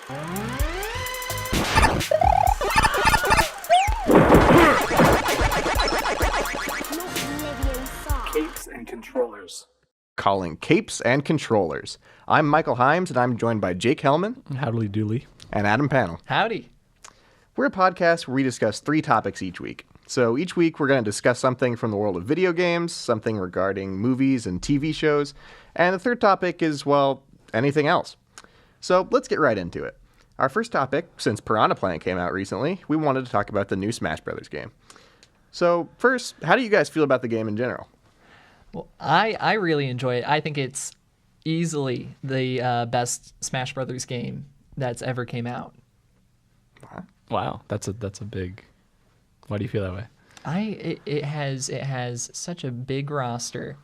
Capes and controllers. Calling Capes and Controllers. I'm Michael Himes, and I'm joined by Jake Helmen. Howdy dooley. And Adam Pannel. Howdy. We're a podcast where we discuss 3 topics each week. So each week we're going to discuss something from the world of video games, something regarding movies and TV shows, and the third topic is, well, anything else. So let's get right into it. Our first topic, since Piranha Plant came out recently, we wanted to talk about the new Smash Brothers game. So first, how do you guys feel about the game in general? Well, I really enjoy it. I think it's easily the best Smash Brothers game that's ever came out. Wow, that's a big. Why do you feel that way? It has such a big roster.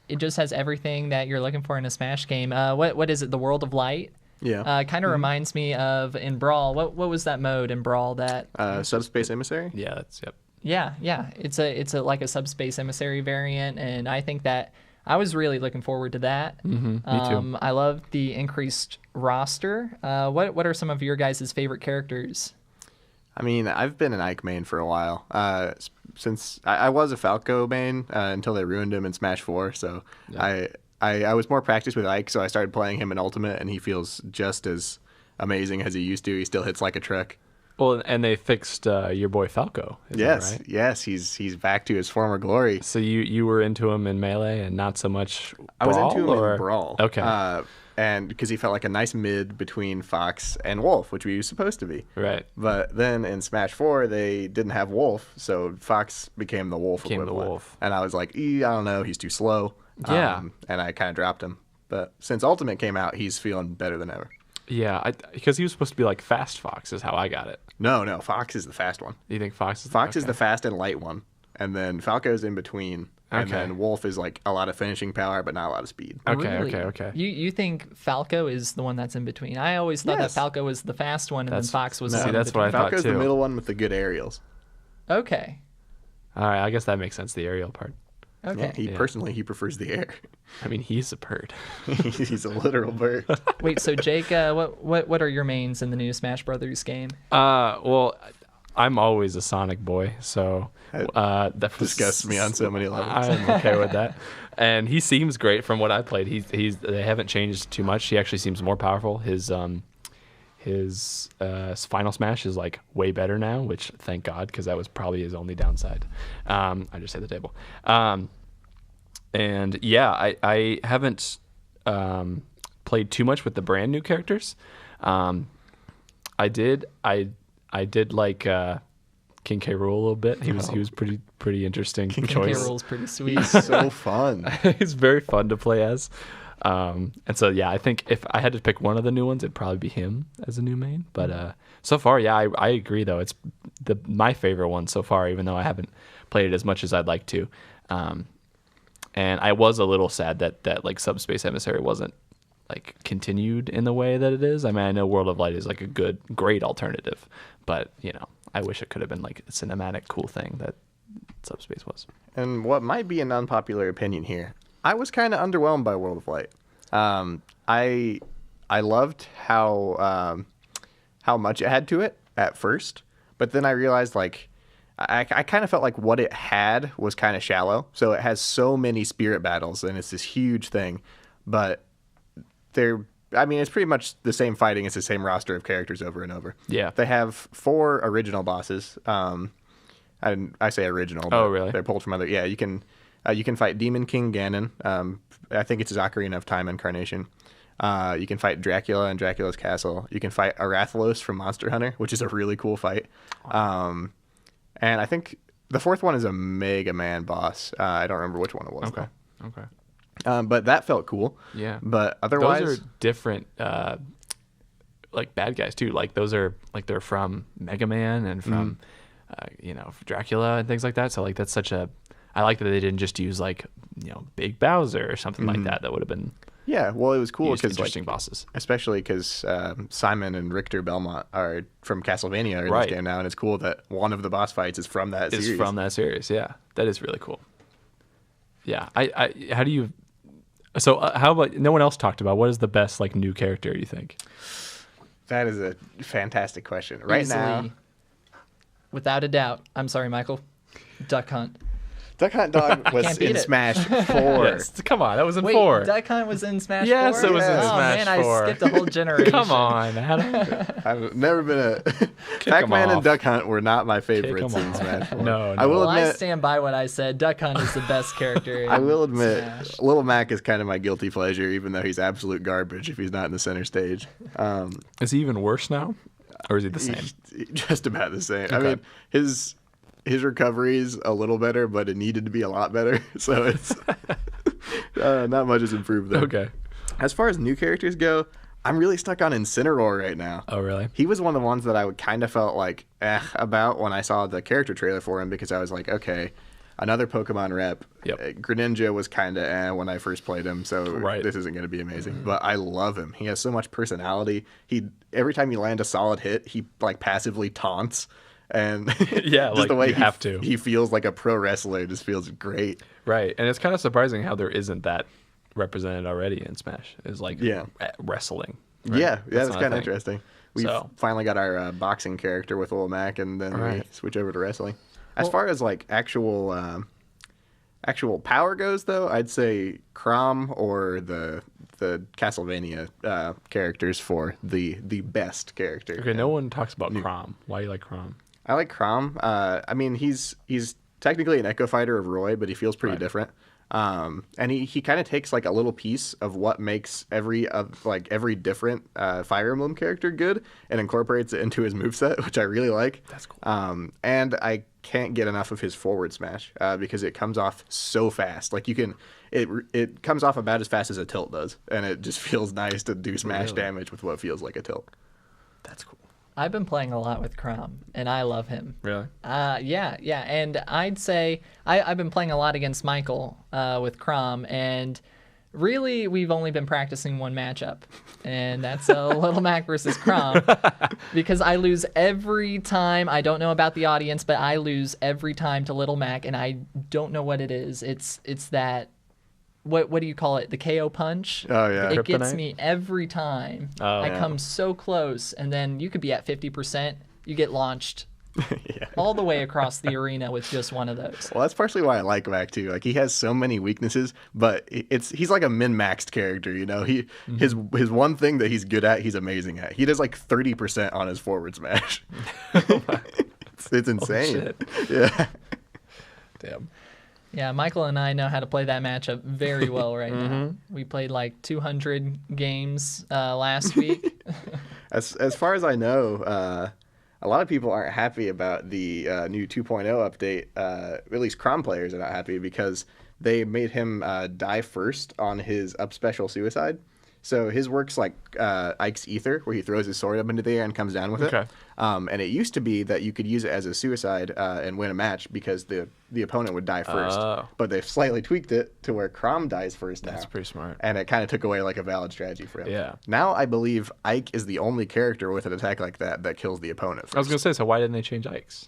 It just has everything that you're looking for in a Smash game. What is it? The World of Light. Yeah. Kind of reminds me of in Brawl. What was that mode in Brawl that? Subspace Emissary? Yeah, that's yep. Yeah. It's a like a Subspace Emissary variant, and I think that I was really looking forward to that. Me too. I love the increased roster. What are some of your guys' favorite characters? I mean, I've been an Ike main for a while. Since I was a Falco main until they ruined him in Smash 4, so yeah. I was more practiced with Ike, so I started playing him in Ultimate, and he feels just as amazing as he used to. He still hits like a truck. Well, and they fixed your boy Falco. Yes, that right? Yes, he's back to his former glory. So you were into him in Melee and not so much Brawl? I was into him in Brawl. Okay. And because he felt like a nice mid between Fox and Wolf, which we were supposed to be. Right. But then in Smash 4, they didn't have Wolf, so Fox became the Wolf equivalent. And I was like, I don't know, he's too slow. Yeah. And I kind of dropped him. But since Ultimate came out, he's feeling better than ever. Yeah, because he was supposed to be like Fast Fox is how I got it. No, Fox is the fast one. You think Fox is Fox is the fast and light one. And then Falco's in between. And then Wolf is like a lot of finishing power, but not a lot of speed. Okay. You think Falco is the one that's in between? I always thought that Falco was the fast one, and then Fox was the one. That's what I thought too. Falco's the middle one with the good aerials. Okay. All right, I guess that makes sense. The aerial part. Okay. Yeah, personally, he prefers the air. I mean, he's a bird. He's a literal bird. Wait, so Jake, what are your mains in the new Smash Brothers game? Well, I'm always a Sonic boy, so that disgusts me on so many levels. I'm okay with that. And he seems great from what I played. They haven't changed too much. He actually seems more powerful. His Final Smash is like way better now, which thank God, because that was probably his only downside. I just hit the table. And yeah, I haven't played too much with the brand new characters. I did like King K. Rool a little bit. He was pretty interesting King choice. K. Rool's pretty sweet. He's so fun. He's very fun to play as. And so yeah, I think if I had to pick one of the new ones, it'd probably be him as a new main. But so far, yeah, I agree though. It's my favorite one so far, even though I haven't played it as much as I'd like to. And I was a little sad that like Subspace Emissary wasn't like continued in the way that it is. I mean, I know World of Light is like a great alternative, but I wish it could have been like a cinematic cool thing that Subspace was. And what might be an unpopular opinion here, I was kind of underwhelmed by World of Light. I loved how much it had to it at first, but then I realized like I kind of felt like what it had was kind of shallow. So it has so many spirit battles, and it's this huge thing, but it's pretty much the same fighting. It's the same roster of characters over and over. Yeah. They have 4 original bosses. I say original. But really? They're pulled from other. Yeah, you can fight Demon King Ganon. I think it's his Ocarina of Time incarnation. You can fight Dracula in Dracula's Castle. You can fight Arathalos from Monster Hunter, which is a really cool fight. And I think the 4th one is a Mega Man boss. I don't remember which one it was. Okay. Though. Okay. But that felt cool. Yeah. But otherwise, those are different, like bad guys too. Like those are like they're from Mega Man and from, Dracula and things like that. So like that's I like that they didn't just use like Big Bowser or something like that. That would have been. Yeah, well, it was cool because interesting bosses, especially because Simon and Richter Belmont are from Castlevania in this game now, and it's cool that one of the boss fights is from that series. Yeah, that is really cool. Yeah, how do you? So how about no one else talked about what is the best like new character you think? That is a fantastic question. Right now, Easily, without a doubt. I'm sorry, Michael. Duck Hunt. Duck Hunt Dog was Can't beat in it. Smash 4. Yes, come on, that was in Wait, 4. Duck Hunt was in Smash 4? Yes, it was in oh, Smash man, 4. I skipped a whole generation. Come on, Adam. I've never been a... 'em Pac-Man and off. Duck Hunt were not my favorites 'em in off. Smash 4. No, I will Well, I admit... stand by what I said. Duck Hunt is the best character. I will in admit, Smash. Little Mac is kind of my guilty pleasure, even though he's absolute garbage if he's not in the center stage. Is he even worse now, or is he the same? He's just about the same. I Okay. mean, his recovery is a little better, but it needed to be a lot better. So it's not much has improved there. Okay. As far as new characters go, I'm really stuck on Incineroar right now. Oh, really? He was one of the ones that I would kind of felt like about when I saw the character trailer for him, because I was like, okay, another Pokemon rep. Yep. Greninja was kind of when I first played him, so Right. this isn't going to be amazing. But I love him. He has so much personality. Every time you land a solid hit, he like passively taunts. And Yeah, just like, the way you have to. he feels like a pro wrestler just feels great. Right, and it's kind of surprising how there isn't that represented already in Smash. Is like Yeah. wrestling. right? Yeah, that's not a kind of thing. interesting. We've So- finally got our boxing character with Lil Mac, and then we Right. switch over to wrestling. As far as like actual power goes, though, I'd say Chrom or the Castlevania characters for the best character. Okay, no one talks about Chrom. Why do you like Chrom? I like Chrom. I mean, he's technically an Echo Fighter of Roy, but he feels pretty Right. different. And he kind of takes like a little piece of what makes every different Fire Emblem character good and incorporates it into his moveset, which I really like. That's cool. And I can't get enough of his forward smash because it comes off so fast. Like it comes off about as fast as a tilt does, and it just feels nice to do smash Really? damage with what feels like a tilt. That's cool. I've been playing a lot with Chrom, and I love him. Really? Yeah. And I'd say I've been playing a lot against Michael with Chrom, and really we've only been practicing one matchup, and that's Little Mac versus Chrom, because I lose every time. I don't know about the audience, but I lose every time to Little Mac, and I don't know what it is. It's that. What do you call it? The KO punch? Oh, yeah. It gets Kryptonite? me every time. Oh, I yeah. come so close, and then you could be at 50%. You get launched Yeah. all the way across the arena with just one of those. Well, that's partially why I like Mac too. Like he has so many weaknesses, but he's like a min-maxed character. You know, his one thing that he's good at, he's amazing at. He does like 30% on his forward smash. it's insane. shit. Yeah. Damn. Yeah, Michael and I know how to play that matchup very well right now. We played like 200 games last week. As far as I know, a lot of people aren't happy about the new 2.0 update. At least Chrom players are not happy because they made him die first on his up special suicide. So his works like Ike's Ether, where he throws his sword up into the air and comes down with it. Okay. And it used to be that you could use it as a suicide and win a match because the opponent would die first. Oh. But they've slightly tweaked it to where Chrom dies first now. That's pretty smart. And it kind of took away like a valid strategy for him. Yeah. Now I believe Ike is the only character with an attack like that kills the opponent first. I was gonna say, so why didn't they change Ike's?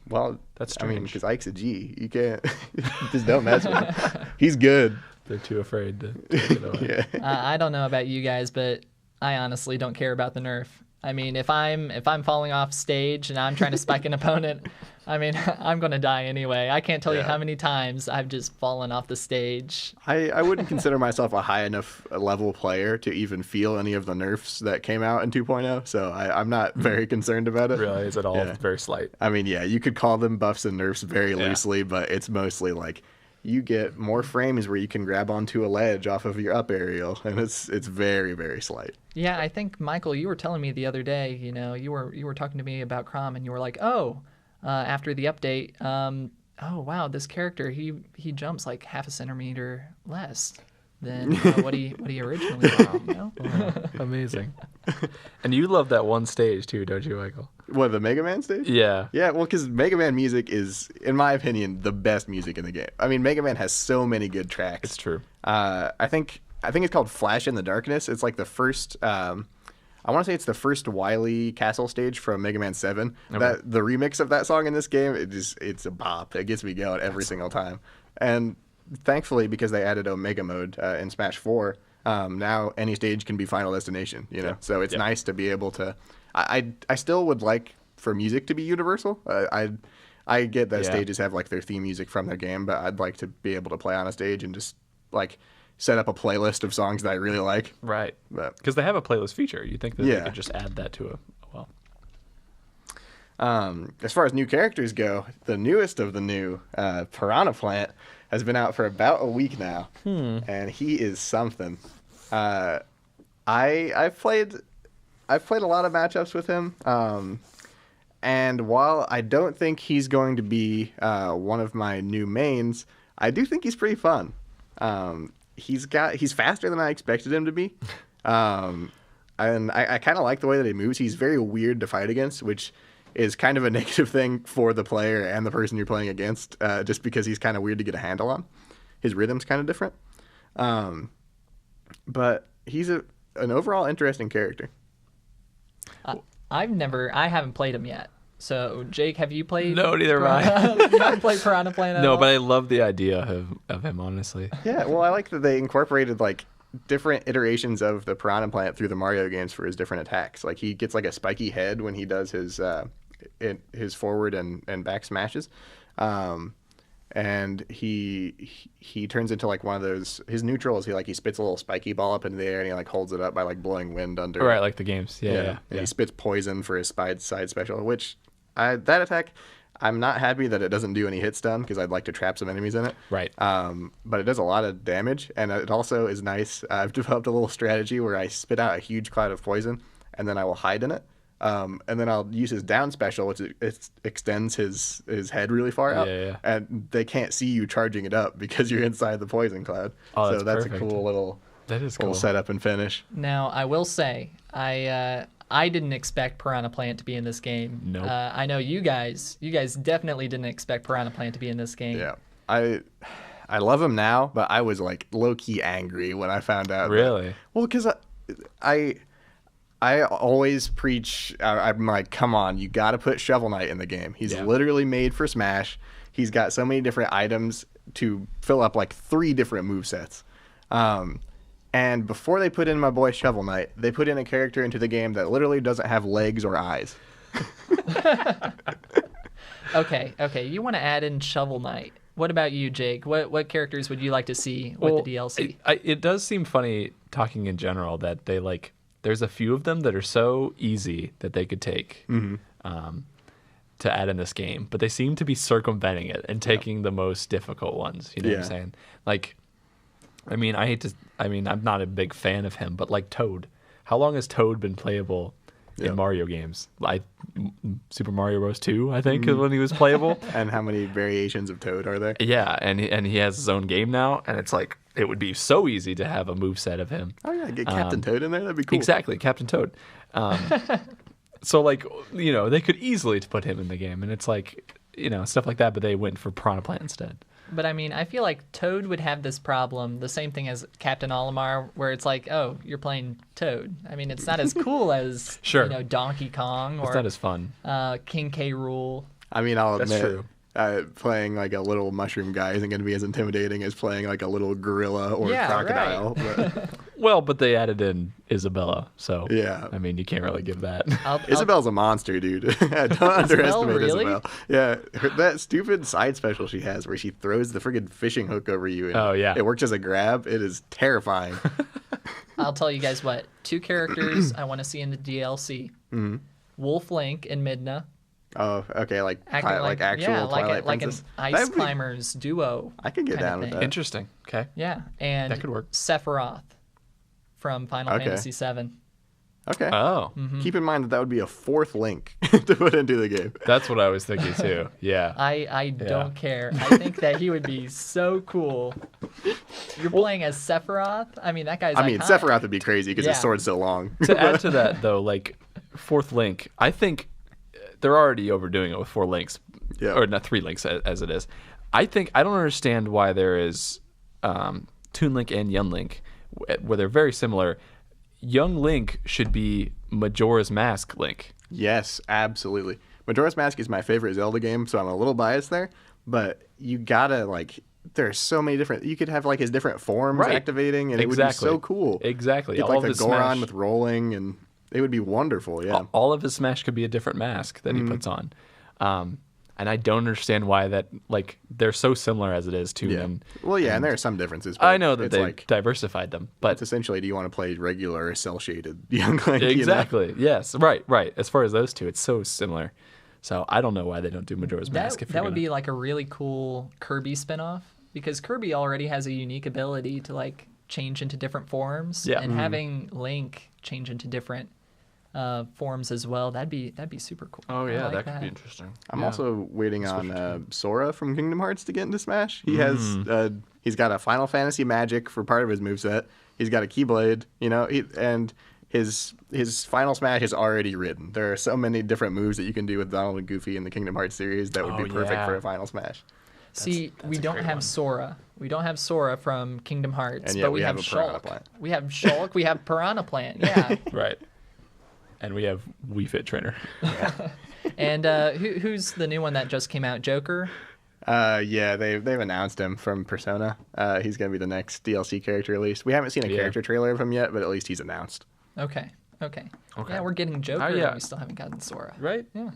Well, That's I mean, strange. because Ike's a G. You can't just don't mess with him. He's good. They're too afraid to take it away. Yeah. I don't know about you guys, but I honestly don't care about the nerf. I mean, if I'm falling off stage and I'm trying to spike an opponent, I mean, I'm gonna die anyway. I can't tell you Yeah. how many times I've just fallen off the stage. I wouldn't consider myself a high enough level player to even feel any of the nerfs that came out in 2.0, so I'm not very concerned about it. Really, is it all Yeah. very slight? I mean, yeah, you could call them buffs and nerfs very Yeah. loosely, but it's mostly like you get more frames where you can grab onto a ledge off of your up aerial, and it's very, very slight. Yeah, I think Michael, you were telling me the other day. You know, you were talking to me about Chrom, and you were like, "Oh, after the update, oh wow, this character he jumps like half a centimeter less than what he originally did." You know? Amazing. And you love that one stage too, don't you, Michael? What, the Mega Man stage? Yeah. Yeah, well, because Mega Man music is, in my opinion, the best music in the game. I mean, Mega Man has so many good tracks. It's true. I think it's called Flash in the Darkness. It's like the first. I want to say it's the first Wily Castle stage from Mega Man 7. Okay. That the remix of that song in this game, it's a bop. It gets me going every single time. And thankfully, because they added Omega mode in Smash 4, now any stage can be Final Destination. You know, so it's nice to be able to. I still would like for music to be universal. I get that stages have like their theme music from their game, but I'd like to be able to play on a stage and just like set up a playlist of songs that I really like. Right. But Because they have a playlist feature. You think that they could just add that to as far as new characters go, the newest of the new, Piranha Plant, has been out for about a week now, and he is something. I've played a lot of matchups with him, and while I don't think he's going to be one of my new mains, I do think he's pretty fun. He's faster than I expected him to be, and I kind of like the way that he moves. He's very weird to fight against, which is kind of a negative thing for the player and the person you're playing against, just because he's kind of weird to get a handle on. His rhythm's kind of different, but he's an overall interesting character. I haven't played him yet. So, Jake, have you played? No, neither have I. You haven't played Piranha Plant at all? No, but I love the idea of him, honestly. Yeah, well, I like that they incorporated like different iterations of the Piranha Plant through the Mario games for his different attacks. Like he gets like a spiky head when he does his forward and back smashes, and he turns into like one of those. His neutrals, he spits a little spiky ball up into the air and he like holds it up by like blowing wind under. Right, like the games. Yeah. And he spits poison for his side special, which that attack. I'm not happy that it doesn't do any hit stun because I'd like to trap some enemies in it. Right. But it does a lot of damage, and it also is nice. I've developed a little strategy where I spit out a huge cloud of poison, and then I will hide in it. And then I'll use his down special, which extends his head really far out. Yeah. And they can't see you charging it up because you're inside the poison cloud. Oh, so that's perfect. a cool little setup and finish. Now, I will say, I didn't expect Piranha Plant to be in this game. Nope. I know you guys definitely didn't expect Piranha Plant to be in this game. Yeah. I love him now, but I was like low-key angry when I found out. Really? Well, because I always preach, I'm like, come on, you got to put Shovel Knight in the game. He's literally made for Smash. He's got so many different items to fill up like 3 different movesets. And before they put in my boy Shovel Knight, they put in a character into the game that literally doesn't have legs or eyes. Okay. You want to add in Shovel Knight. What about you, Jake? What characters would you like to see with the DLC? It does seem funny talking in general that they there's a few of them that are so easy that they could take to add in this game, but they seem to be circumventing it and taking the most difficult ones. You know what I'm saying? Like, I mean, I'm not a big fan of him, but like Toad. How long has Toad been playable in Mario games? Super Mario Bros. 2, I think, is when he was playable. And how many variations of Toad are there? Yeah, and he has his own game now, and it's like, it would be so easy to have a moveset of him. Oh, yeah, get Captain Toad in there. That'd be cool. Exactly, Captain Toad. So, like, you know, they could easily put him in the game, and it's like, you know, stuff like that, but they went for Piranha Plant instead. But I mean, I feel like Toad would have this problem, the same thing as Captain Olimar, where it's like, oh, you're playing Toad. I mean, it's not as cool as Sure. you know, Donkey Kong or It's not as fun. King K. Rool. I mean, I'll That's admit, true. playing like a little mushroom guy isn't going to be as intimidating as playing like a little gorilla or crocodile. Right. But, Well, but they added in Isabella, so yeah. I mean, you can't really give that. Isabel's a monster, dude. Don't underestimate really? Isabel. Yeah, that stupid side special she has where she throws the friggin' fishing hook over you. And Oh, yeah. It works as a grab. It is terrifying. I'll tell you guys what. 2 characters I want to see in the DLC. Mm-hmm. Wolf Link and Midna. Oh, okay, like Acting actual Twilight like an Princess. ice That'd be- climbers duo. I could get kinda down with thing. that. Interesting. Okay. Yeah, and That could work. Sephiroth from Final Okay. Fantasy VII. Okay. Oh, Keep in mind that would be a 4th link to put into the game. that's what I was thinking too. Yeah. I don't care. I think that he would be so cool. You're playing as Sephiroth? I mean, that guy's I mean, iconic. Sephiroth would be crazy because his Yeah. sword's so long. To add to that, though, like 4th Link, I think they're already overdoing it with 4 links, Yeah. or not 3 links as it is. I don't understand why there is Toon Link and Young Link, where they're very similar. Young Link should be Majora's Mask Link. Yes, absolutely. Majora's Mask is my favorite Zelda game, so I'm a little biased there. But you gotta there's so many different. You could have like his different forms Right. activating, and it would be so cool. Exactly. Get All like of the his Goron Smash, with rolling, and it would be wonderful. Yeah. all of his Smash could be a different mask that he puts on. And I don't understand why that, like, they're so similar as it is, too. Yeah. Well, yeah, and there are some differences. But I know that it's they've like, diversified them, but it's essentially, do you want to play regular or cel-shaded Young Link? you know? exactly. Yes. Right. As far as those two, it's so similar. So I don't know why they don't do Majora's Mask. That would be like a really cool Kirby spinoff, because Kirby already has a unique ability to like change into different forms, Yeah. and having Link change into different forms as well, that'd be super cool. Oh I yeah, like that could be interesting. I'm Yeah. also waiting on Sora from Kingdom Hearts to get into Smash. He has he's got a Final Fantasy magic for part of his moveset. He's got a Keyblade, and his Final Smash is already written. There are so many different moves that you can do with Donald and Goofy in the Kingdom Hearts series that would be perfect yeah. for a Final Smash. See, we a don't great have one. Sora. We don't have Sora from Kingdom Hearts, And yet but we we have have a Piranha Shulk. Plant. We have Shulk. We have Piranha Plant. Yeah. Right. And we have Wii Fit Trainer. And who's the new one that just came out? Joker. Yeah, they've announced him from Persona. He's gonna be the next DLC character released. We haven't seen a Yeah. character trailer of him yet, but at least he's announced. Okay. Okay. Yeah, we're getting Joker. yeah. And we still haven't gotten Sora. Right? Yeah.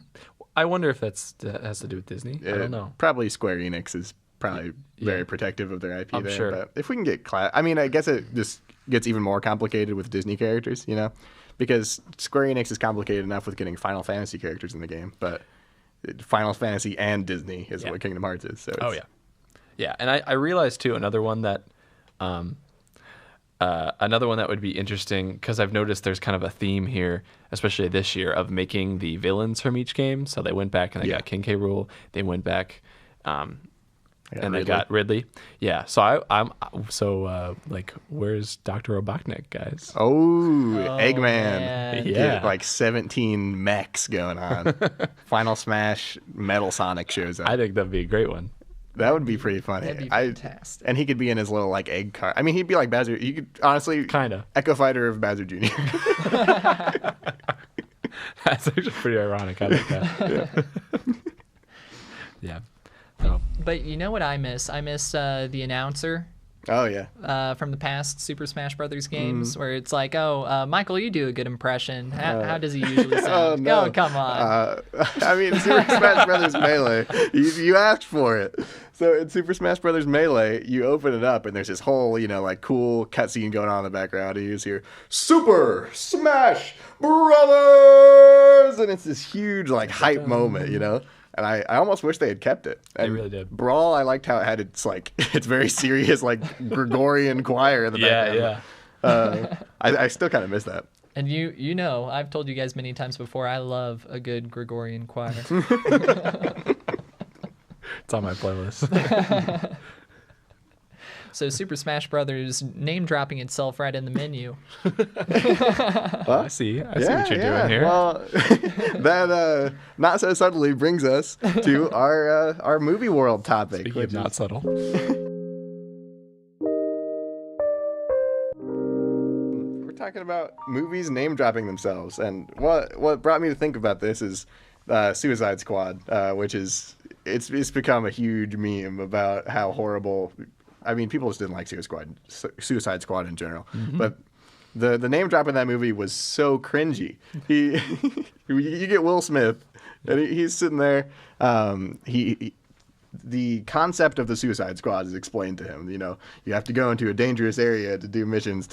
I wonder if that has to do with Disney. I don't know. Probably Square Enix is probably very Yeah. protective of their IP I'm there. sure. But if we can get I mean, I guess it just gets even more complicated with Disney characters, because Square Enix is complicated enough with getting Final Fantasy characters in the game, but Final Fantasy and Disney is what Kingdom Hearts is. So Oh yeah, yeah. And I realized too another one that would be interesting, because I've noticed there's kind of a theme here, especially this year, of making the villains from each game. So they went back and they got King K. Rool. They went back. They got Ridley. Yeah. So I'm like, where's Dr. Robotnik, guys? Oh, Eggman. man. Get, Yeah. like 17 mechs going on. Final Smash, Metal Sonic shows up. I think that'd be a great one. That would be pretty funny. That'd be fantastic. And he could be in his little like egg car. I mean, he'd be like Bowser. You could honestly Kinda. Echo Fighter of Bowser Jr. That's actually pretty ironic. I like that. Yeah. So, But you know what I miss? I miss the announcer Oh yeah. from the past Super Smash Brothers games, where it's like, oh, Michael, you do a good impression. How does he usually sound? Oh no! Oh, come on. I mean, Super Smash Brothers Melee. You asked for it. So in Super Smash Brothers Melee, you open it up and there's this whole, like cool cutscene going on in the background. And you just hear Super Smash Brothers, and it's this huge like hype moment, And I almost wish they had kept it. And really did. Brawl, I liked how it had its very serious like Gregorian choir in the background. yeah. I still kind of miss that. And I've told you guys many times before, I love a good Gregorian choir. It's on my playlist. So Super Smash Brothers name dropping itself right in the menu. I see what you're doing here. Well, that not so subtly brings us to our movie world topic. Speaking of not subtle. We're talking about movies name dropping themselves, and what brought me to think about this is Suicide Squad, which is it's become a huge meme about how horrible. I mean, people just didn't like Suicide Squad in general, but the name drop in that movie was so cringy. You get Will Smith, and he's sitting there. The concept of the Suicide Squad is explained to him. You have to go into a dangerous area to do missions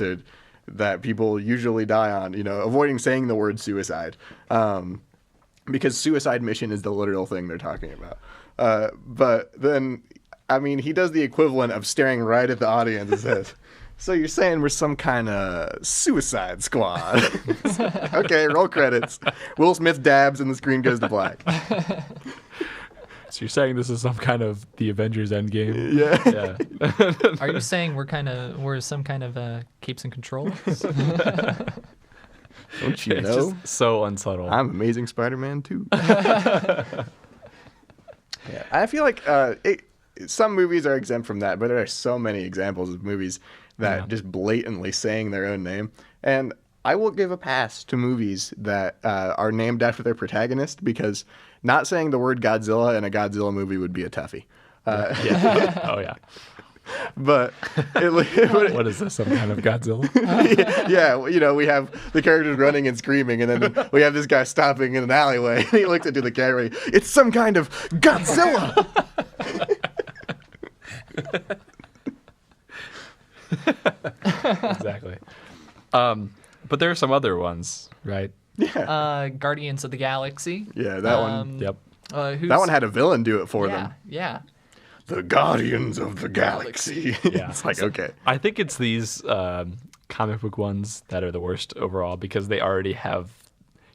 that people usually die on. Avoiding saying the word suicide, because suicide mission is the literal thing they're talking about. But then, I mean, he does the equivalent of staring right at the audience and says, "So you're saying we're some kind of Suicide Squad?" Okay, roll credits. Will Smith dabs and the screen goes to black. So you're saying this is some kind of the Avengers Endgame? Yeah. Yeah. Are you saying we're some kind of capes and controls? Don't you It's know? just so unsubtle. I'm Amazing Spider-Man too. Yeah, I feel like some movies are exempt from that, but there are so many examples of movies that just blatantly saying their own name. And I will give a pass to movies that are named after their protagonist, because not saying the word Godzilla in a Godzilla movie would be a toughie. Yeah. Oh yeah. But What is this? Some kind of Godzilla? yeah, you know, we have the characters running and screaming, and then we have this guy stopping in an alleyway. He looks into the camera. It's some kind of Godzilla. Exactly. But there are some other ones, right? Yeah, Guardians of the Galaxy. yeah, that one. Yep. Who's, That one had a villain do it for yeah, them. yeah. The Guardians of the Galaxy. Yeah. It's like, okay. I think it's these comic book ones that are the worst overall because they already have,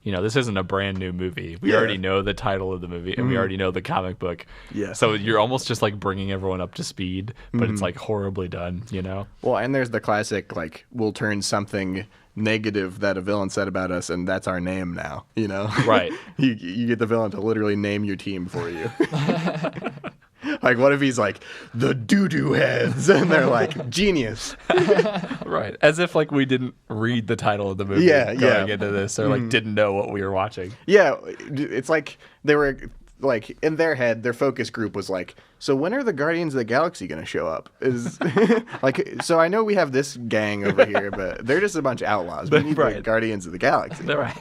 you know, this isn't a brand new movie. We Yeah. already know the title of the movie and we already know the comic book. Yeah. So you're almost just like bringing everyone up to speed, but it's like horribly done, you know? Well, and there's the classic, like, we'll turn something negative that a villain said about us, and that's our name now, you know? Right. You get the villain to literally name your team for you. Like, what if he's like, the doo-doo heads? And they're like, genius. Right. As if like we didn't read the title of the movie Yeah, going yeah. into this or like didn't know what we were watching. Yeah, it's like they were, like, in their head, their focus group was like, so when are the Guardians of the Galaxy going to show up? Is like, so I know we have this gang over here, but they're just a bunch of outlaws. We need the Right. Guardians of the Galaxy. They're right.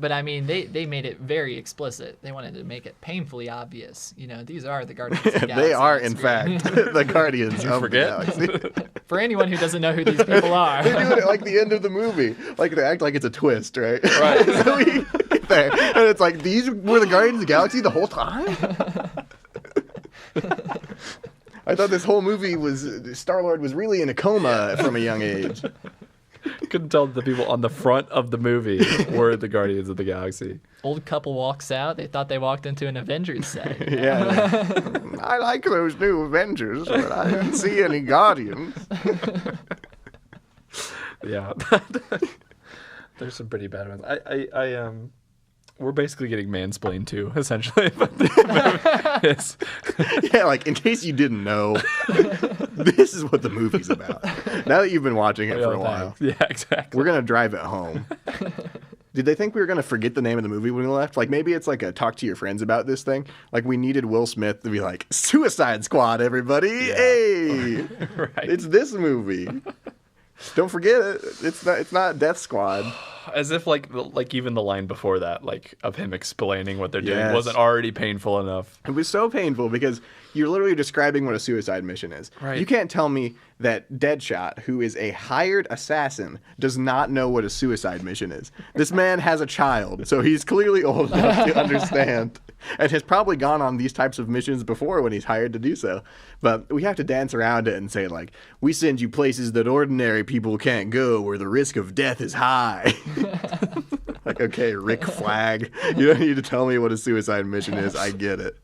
But I mean, they made it very explicit. They wanted to make it painfully obvious. You know, these are the Guardians of the Galaxy. They are, on in screen. fact, the Guardians of forget? the Galaxy. For anyone who doesn't know who these people are. They do it at like the end of the movie. Like they act like it's a twist, right? Right. So we get there, and it's like these were the Guardians of the Galaxy the whole time. I thought this whole movie was Star-Lord was really in a coma from a young age. Couldn't tell that the people on the front of the movie were the Guardians of the Galaxy. Old couple walks out. They thought they walked into an Avengers set. Yeah. I like those new Avengers, but I didn't see any Guardians. Yeah. There's some pretty bad ones. I we're basically getting mansplained too, essentially. But it's, Yeah, like in case you didn't know, this is what the movie's about. Now that you've been watching it for a while, yeah, exactly. we're gonna drive it home. Did they think we were gonna forget the name of the movie when we left? Like maybe it's like a talk to your friends about this thing. Like we needed Will Smith to be like Suicide Squad, everybody. Yeah. Hey, Right. it's this movie. Don't forget it. It's not Death Squad. As if like even the line before that, like of him explaining what they're doing, Yes. wasn't already painful enough. It was so painful because you're literally describing what a suicide mission is. Right. You can't tell me that Deadshot, who is a hired assassin, does not know what a suicide mission is. This man has a child, so he's clearly old enough to understand and has probably gone on these types of missions before when he's hired to do so. But we have to dance around it and say, like, we send you places that ordinary people can't go where the risk of death is high. Like, okay, Rick Flag, you don't need to tell me what a suicide mission is. I get it.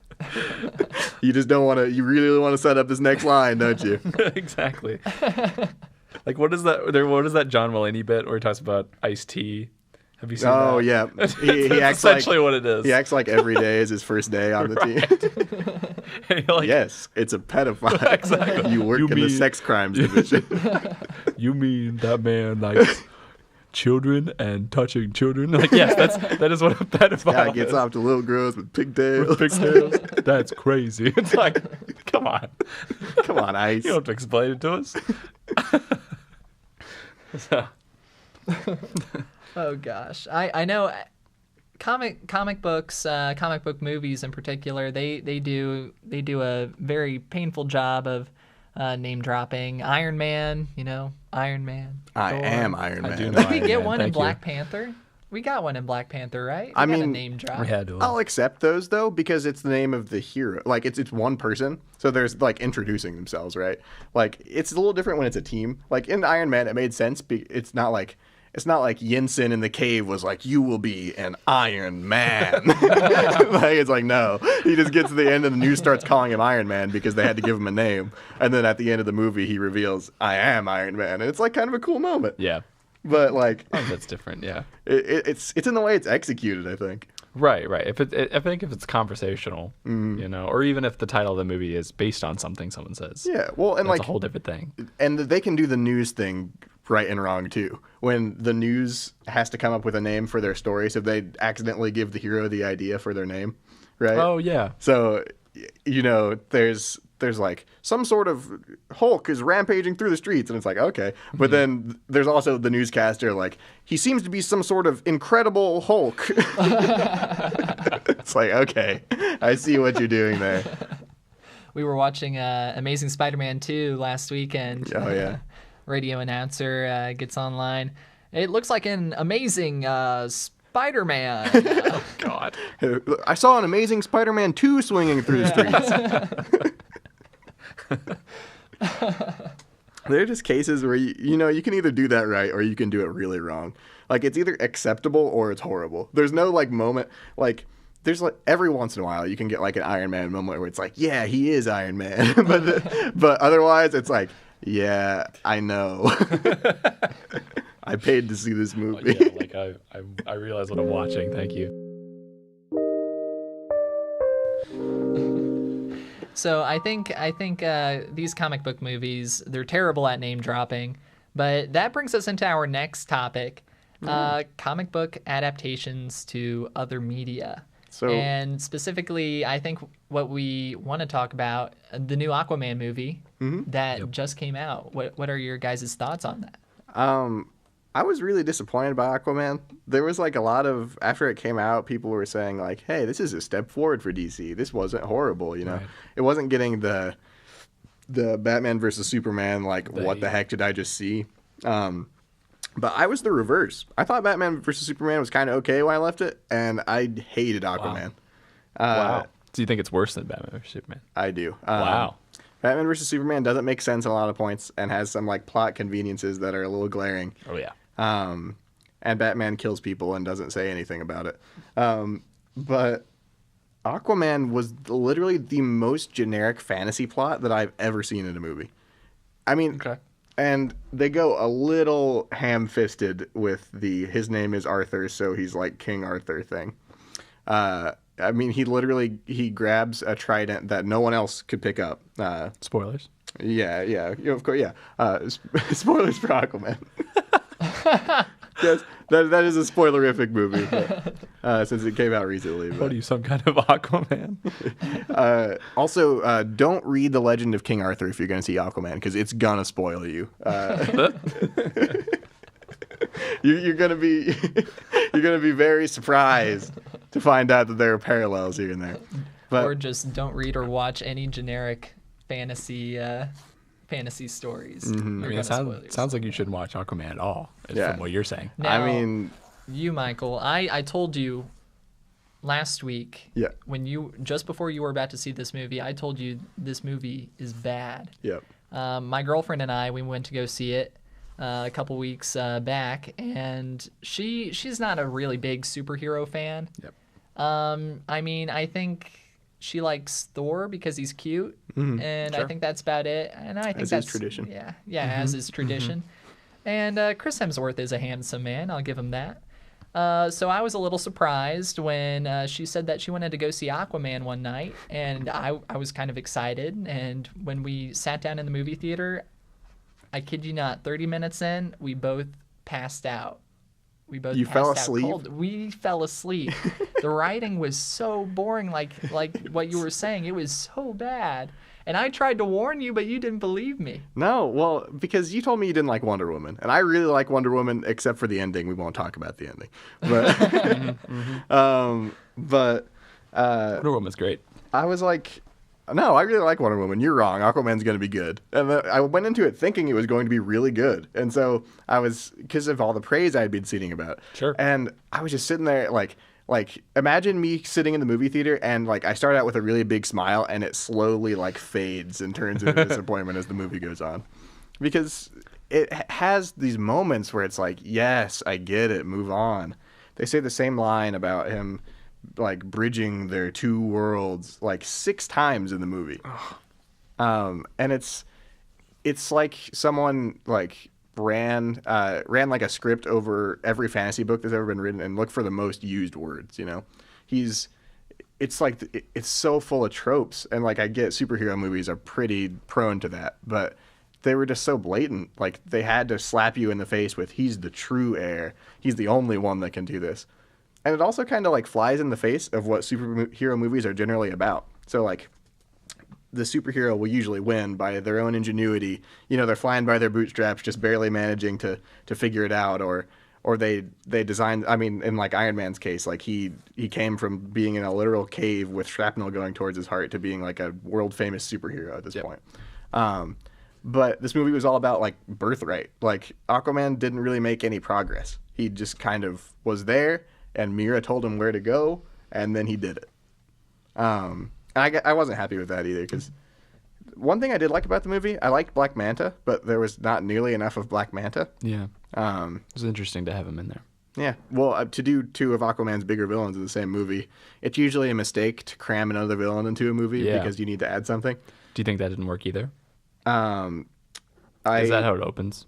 You just don't want to, you really want to set up this next line, don't you? Exactly. Like what is that John Mulaney bit where he talks about iced tea? Have you seen that? Oh, yeah. He That's acts like, essentially what it is. he acts like every day is his first day on the team. And you're like, Yes, it's a pedophile. Exactly. You work You in the mean- sex crimes division. you mean that man likes children and touching children? Like, yes, that is what a pedophile Guy gets is. off to little girls with pigtails. Pigtails. That's crazy. It's like, come on. Come on, Ice. You don't have to explain it to us. So, Oh gosh, I know comic books, comic book movies in particular. They do a very painful job of name dropping. Iron Man, Iron Man. I Thor. am Iron Man. I do know Did we Iron get Man, one in thank you. Black Panther? We got one in Black Panther, right? I We got a mean, name drop. we had to. I'll accept those though because it's the name of the hero. Like it's one person, so there's like introducing themselves, right? Like it's a little different when it's a team. Like in Iron Man, it made sense. It's not like Yinsen in the cave was like, you will be an Iron Man. Like it's like no, he just gets to the end and the news starts calling him Iron Man because they had to give him a name, and then at the end of the movie he reveals I am Iron Man, and it's like kind of a cool moment. Yeah. But like Oh, that's different. Yeah. it's in the way it's executed, I think. Right. I think if it's conversational, or even if the title of the movie is based on something someone says. Yeah, well, and That's like a whole different thing. and they can do the news thing right and wrong too. When the news has to come up with a name for their story, so they accidentally give the hero the idea for their name, right? Oh yeah. So you know, there's like some sort of Hulk is rampaging through the streets, and it's like, okay. But then there's also the newscaster, like, he seems to be some sort of incredible Hulk. It's like, okay, I see what you're doing there. We were watching Amazing Spider-Man 2 last weekend. Oh, yeah. Radio announcer gets online. It looks like an amazing Spider-Man. God. I saw an Amazing Spider-Man 2 swinging through the streets. They're just cases where, you know, you can either do that right or you can do it really wrong. Like, it's either acceptable or it's horrible. There's no, like, moment, like, there's, like, every once in a while you can get, like, an Iron Man moment where it's like, yeah, he is Iron Man. but otherwise, it's like, yeah, I know. I paid to see this movie. Yeah, like I realize what I'm watching. Thank you. So I think these comic book movies, they're terrible at name dropping, but that brings us into our next topic, comic book adaptations to other media. And specifically, I think what we want to talk about, the new Aquaman movie that just came out. What are your guys' thoughts on that? I was really disappointed by Aquaman. There was like a lot of, after it came out, people were saying like, hey, this is a step forward for DC. This wasn't horrible, you know. Right. It wasn't getting the Batman versus Superman, like, what the heck did I just see? But I was the reverse. I thought Batman versus Superman was kind of okay when I left it, and I hated Aquaman. Wow. Do you think it's worse than Batman versus Superman? I do. Wow. Batman versus Superman doesn't make sense in a lot of points and has some like plot conveniences that are a little glaring. Oh yeah. And Batman kills people and doesn't say anything about it. But Aquaman was literally the most generic fantasy plot that I've ever seen in a movie. I mean, and they go a little ham-fisted with the his name is Arthur, so he's like King Arthur thing. I mean, he grabs a trident that no one else could pick up. Spoilers. Yeah, of course, yeah. Spoilers for Aquaman. Yes, that is a spoilerific movie, but, since it came out recently. But. What are you, some kind of Aquaman? Also, don't read The Legend of King Arthur if you're going to see Aquaman, because it's gonna spoil you. You're gonna be very surprised to find out that there are parallels here and there. But, or just don't read or watch any generic fantasy stories. Mm-hmm. I mean, it sounds like you shouldn't watch Aquaman at all, from what you're saying. Now, I mean, you, Michael, I told you last week, when just before you were about to see this movie, I told you this movie is bad. Yep. My girlfriend and I, we went to go see it a couple weeks back, and she's not a really big superhero fan. Yep. I mean, I think she likes Thor because he's cute, and I think that's about it. And I think that's tradition. Yeah, as is tradition. And Chris Hemsworth is a handsome man. I'll give him that. So I was a little surprised when she said that she wanted to go see Aquaman one night, and I was kind of excited. And when we sat down in the movie theater, I kid you not, 30 minutes in, we both passed out. You fell asleep? Cold. We fell asleep. The writing was so boring, like what you were saying. It was so bad. And I tried to warn you, but you didn't believe me. No, well, because you told me you didn't like Wonder Woman. And I really like Wonder Woman, except for the ending. We won't talk about the ending. But, Wonder Woman's great. I was like, no, I really like Wonder Woman. You're wrong. Aquaman's going to be good. And I went into it thinking it was going to be really good. And so I was, because of all the praise I had been seeing about it. Sure. And I was just sitting there like imagine me sitting in the movie theater and like I start out with a really big smile and it slowly like fades and turns into disappointment as the movie goes on. Because it has these moments where it's like, yes, I get it, move on. They say the same line about him like bridging their two worlds like 6 times in the movie. And it's like someone like ran like a script over every fantasy book that's ever been written and looked for the most used words, you know. It's like it's so full of tropes, and like I get superhero movies are pretty prone to that, but they were just so blatant. Like they had to slap you in the face with he's the true heir. He's the only one that can do this. And it also kind of like flies in the face of what superhero movies are generally about. So like the superhero will usually win by their own ingenuity. You know, they're flying by their bootstraps, just barely managing to figure it out, or they designed. I mean, in like Iron Man's case, like he came from being in a literal cave with shrapnel going towards his heart to being like a world famous superhero at this point. But this movie was all about like birthright. Like Aquaman didn't really make any progress. He just kind of was there, and Mira told him where to go, and then he did it. And I wasn't happy with that either, because one thing I did like about the movie, I liked Black Manta, but there was not nearly enough of Black Manta. Yeah. It was interesting to have him in there. Yeah. Well, to do two of Aquaman's bigger villains in the same movie, it's usually a mistake to cram another villain into a movie because you need to add something. Do you think that didn't work either? Is that how it opens?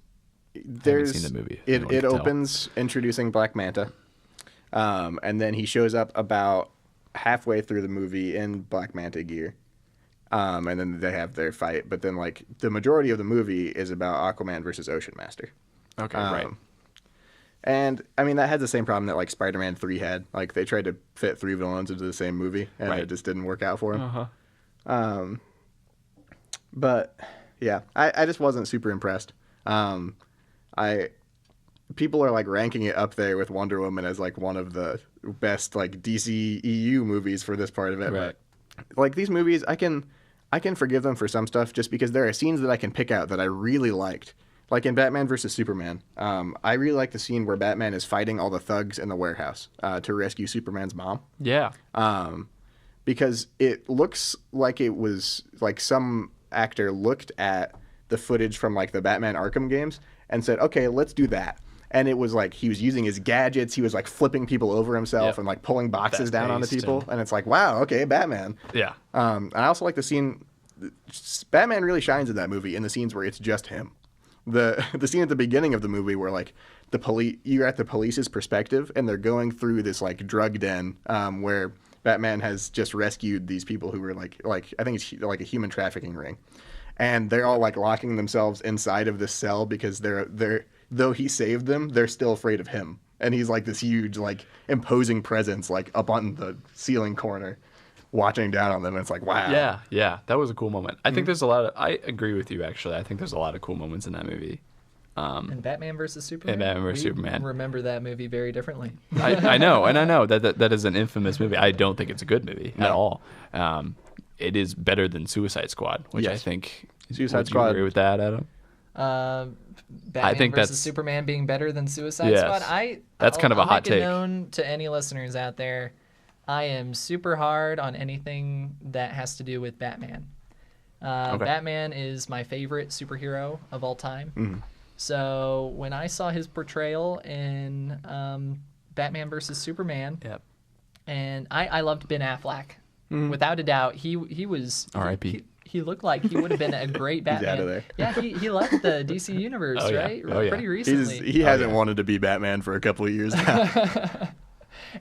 I haven't seen the movie. It opens introducing Black Manta, and then he shows up about halfway through the movie in Black Manta gear, and then they have their fight. But then, like, the majority of the movie is about Aquaman versus Ocean Master. Okay, right. And I mean, that had the same problem that like Spider-Man 3 had. Like, they tried to fit 3 villains into the same movie, and it just didn't work out for him. But yeah, I just wasn't super impressed. People are like ranking it up there with Wonder Woman as like one of the best like DC EU movies for this part of it. Right. But like these movies, I can forgive them for some stuff just because there are scenes that I can pick out that I really liked. Like in Batman versus Superman, I really like the scene where Batman is fighting all the thugs in the warehouse to rescue Superman's mom. Yeah. Because it looks like it was like some actor looked at the footage from like the Batman Arkham games and said, okay, let's do that. And it was like he was using his gadgets. He was like flipping people over himself and like pulling boxes down onto people. And it's like, wow, okay, Batman. Yeah. And I also like the scene. Batman really shines in that movie in the scenes where it's just him. The scene at the beginning of the movie where like the police, you're at the police's perspective and they're going through this like drug den where Batman has just rescued these people who were like I think it's like a human trafficking ring, and they're all like locking themselves inside of this cell because they're though he saved them, they're still afraid of him, and he's like this huge like imposing presence like up on the ceiling corner, watching down on them. And it's like, wow. Yeah, that was a cool moment. I think there's a lot of. I agree with you actually. I think there's a lot of cool moments in that movie. And Batman versus Superman. And Batman versus Superman. Remember that movie very differently. I know, and I know that is an infamous movie. I don't think it's a good movie at all. It is better than Suicide Squad, which I think. Suicide Squad. You agree with that, Adam? Batman versus Superman being better than Suicide Squad. That's kind of a hot take. Known to any listeners out there, I am super hard on anything that has to do with Batman. Batman is my favorite superhero of all time. Mm-hmm. So when I saw his portrayal in Batman versus Superman, and I loved Ben Affleck. Mm-hmm. Without a doubt, he was R.I.P. He looked like he would have been a great Batman. He's out of there. Yeah, he left the DC universe, right? Pretty recently. He hasn't wanted to be Batman for a couple of years now.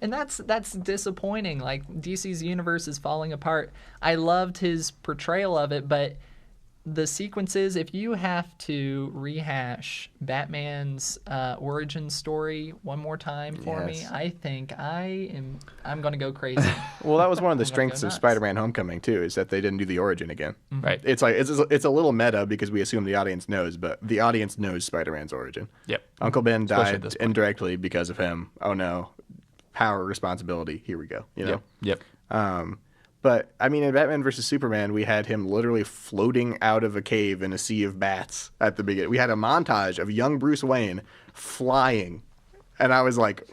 And that's disappointing. Like, DC's universe is falling apart. I loved his portrayal of it, but the sequences, if you have to rehash Batman's origin story one more time for me, I think I'm going to go crazy. Well, that was one of the strengths of Spider-Man Homecoming too, is that they didn't do the origin again. Mm-hmm. Right. It's like it's a little meta because we assume the audience knows, but the audience knows Spider-Man's origin. Yep. Uncle Ben died indirectly because of him. Oh no. Power, responsibility. Here we go. You know? Yep. But I mean, in Batman versus Superman, we had him literally floating out of a cave in a sea of bats at the beginning. We had a montage of young Bruce Wayne flying, and I was like,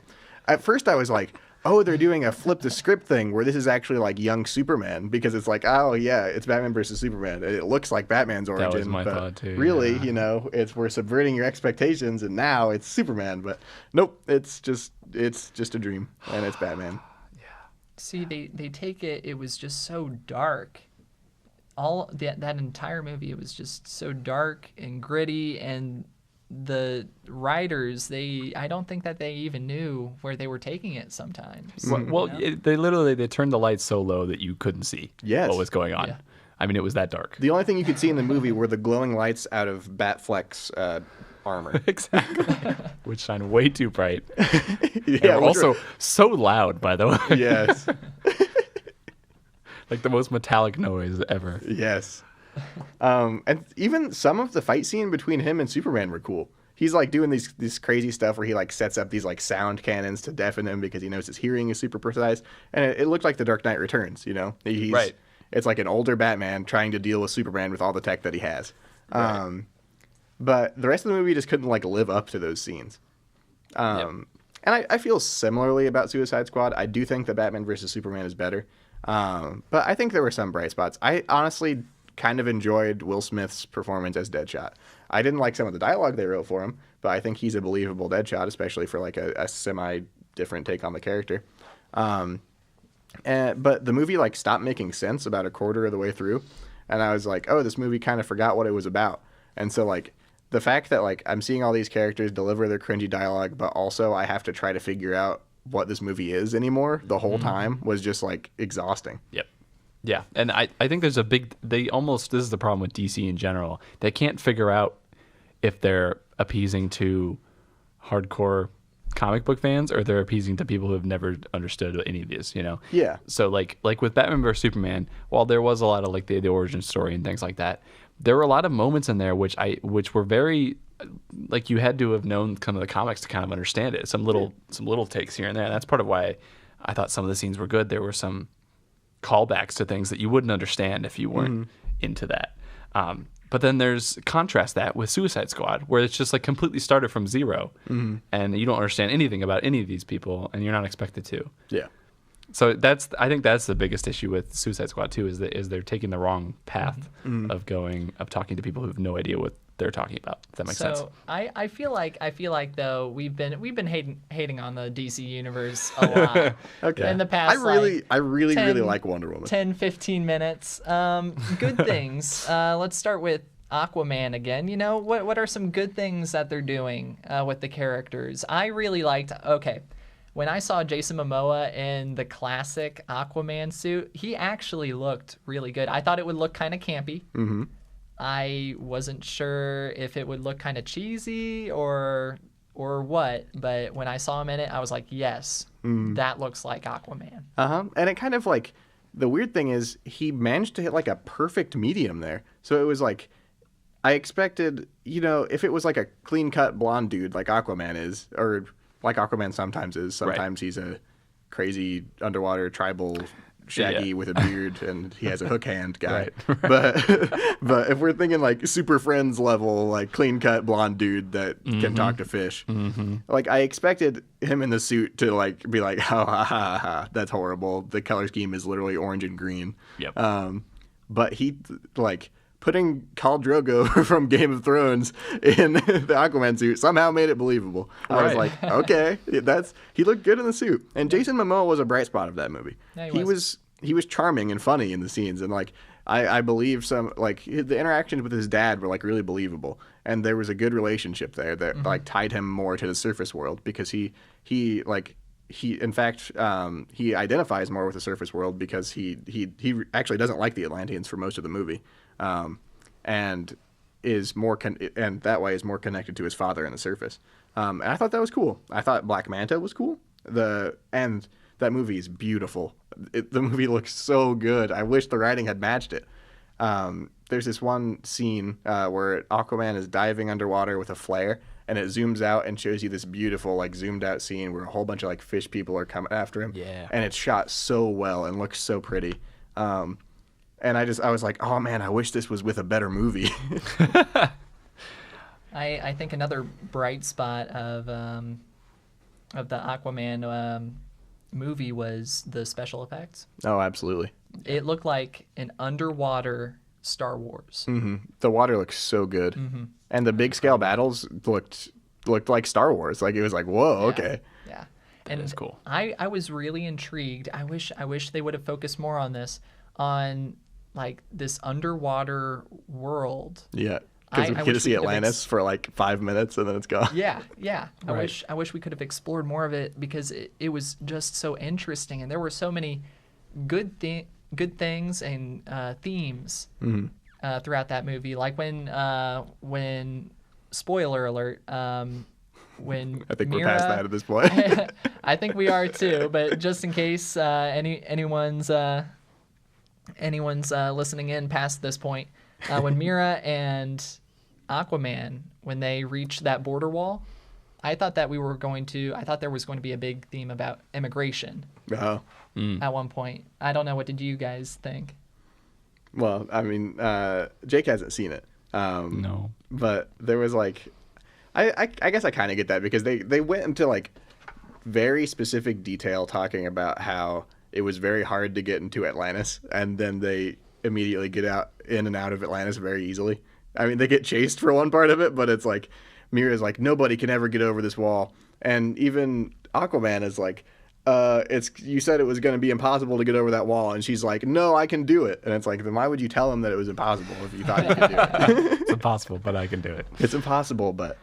at first I was like, oh, they're doing a flip the script thing where this is actually like young Superman, because it's like, oh yeah, it's Batman versus Superman. It looks like Batman's origin. That was my but thought too. Really, you know, we're subverting your expectations, and now it's Superman. But nope, it's just a dream, and it's Batman. See, they take it. It was just so dark. All that entire movie, it was just so dark and gritty, and the writers, I don't think that they even knew where they were taking it sometimes. Well, they turned the lights so low that you couldn't see what was going on. Yeah. I mean, it was that dark. The only thing you could see in the movie were the glowing lights out of Batfleck's armor. Exactly. Which shine way too bright. Yeah. Also so loud, by the way. Yes. Like the most metallic noise ever. Yes. And even some of the fight scene between him and Superman were cool. He's like doing this crazy stuff where he like sets up these like sound cannons to deafen him because he knows his hearing is super precise. And it looked like The Dark Knight Returns, you know? Right. It's like an older Batman trying to deal with Superman with all the tech that he has. Right. But the rest of the movie just couldn't like live up to those scenes. And I feel similarly about Suicide Squad. I do think that Batman versus Superman is better. But I think there were some bright spots. I honestly kind of enjoyed Will Smith's performance as Deadshot. I didn't like some of the dialogue they wrote for him, but I think he's a believable Deadshot, especially for like a semi-different take on the character. But the movie like stopped making sense about a quarter of the way through, and I was like, oh, this movie kind of forgot what it was about. And so like the fact that like I'm seeing all these characters deliver their cringy dialogue, but also I have to try to figure out what this movie is anymore the whole time was just like exhausting. Yep. Yeah, and I think there's this is the problem with DC in general. They can't figure out if they're appeasing to hardcore comic book fans or they're appeasing to people who have never understood any of these, you know? Yeah. So like with Batman vs Superman, while there was a lot of like the origin story and things like that, there were a lot of moments in there which were very like you had to have known some of the comics to kind of understand it. Some little takes here and there. And that's part of why I thought some of the scenes were good. There were some callbacks to things that you wouldn't understand if you weren't into that. But then there's contrast that with Suicide Squad, where it's just like completely started from zero, and you don't understand anything about any of these people, and you're not expected to. Yeah. So I think that's the biggest issue with Suicide Squad too, is they're taking the wrong path of talking to people who have no idea what they're talking about. If that makes sense. So I feel like though we've been hating on the DC universe a lot. Okay. In the past, I really like Wonder Woman. 10, 15 minutes. Good things. Let's start with Aquaman again. You know, what are some good things that they're doing with the characters? I really liked. Okay. When I saw Jason Momoa in the classic Aquaman suit, he actually looked really good. I thought it would look kind of campy. Mm-hmm. I wasn't sure if it would look kind of cheesy or what, but when I saw him in it, I was like, yes, that looks like Aquaman. And it kind of like, the weird thing is he managed to hit like a perfect medium there. So it was like, I expected, you know, if it was like a clean-cut blonde dude like Aquaman is, or like Aquaman sometimes is. Sometimes he's a crazy underwater tribal shaggy with a beard and he has a hook hand guy. Right. But if we're thinking like Super Friends level, like clean cut blonde dude that can talk to fish, like I expected him in the suit to like be like, oh, that's horrible. The color scheme is literally orange and green. Yep. But he like putting Khal Drogo from Game of Thrones in the Aquaman suit somehow made it believable. I was like, okay, he looked good in the suit. And Jason Momoa was a bright spot of that movie. Yeah, he was charming and funny in the scenes, and like I believe some like the interactions with his dad were like really believable, and there was a good relationship there that like tied him more to the surface world because he in fact he identifies more with the surface world because he actually doesn't like the Atlanteans for most of the movie. And is more and that way is more connected to his father in the surface. And I thought that was cool. I thought Black Manta was cool. And that movie is beautiful. The movie looks so good. I wish the writing had matched it. There's this one scene where Aquaman is diving underwater with a flare, and it zooms out and shows you this beautiful like zoomed out scene where a whole bunch of like fish people are coming after him. Yeah. And it's shot so well and looks so pretty. And I was like, oh man, I wish this was with a better movie. I think another bright spot of the Aquaman movie was the special effects. Oh, absolutely. It looked like an underwater Star Wars. Mm-hmm. The water looks so good, and the big scale battles looked like Star Wars. Like it was like, whoa, okay. Yeah, and it's cool. I was really intrigued. I wish they would have focused more on this, on like this underwater world. Yeah. Because we get to see Atlantis for like 5 minutes and then it's gone. Yeah. I wish we could have explored more of it because it was just so interesting and there were so many good things and themes throughout that movie. Like when spoiler alert, when I think Mira, we're past that at this point. I think we are too, but just in case anyone's anyone's listening in past this point, when Mira and Aquaman, when they reach that border wall, I thought there was going to be a big theme about immigration Oh. at one point. I don't know. What did you guys think? Well, I mean, Jake hasn't seen it. No. But there was like, I guess I kind of get that because they went into like very specific detail talking about how it was very hard to get into Atlantis, and then they immediately get in and out of Atlantis very easily. I mean, they get chased for one part of it, but it's like Mira's like, nobody can ever get over this wall, and even Aquaman is like, you said it was going to be impossible to get over that wall, and she's like, no, I can do it. And it's like, then why would you tell him that it was impossible if you thought you could do it? It's impossible, but I can do it. It's impossible, but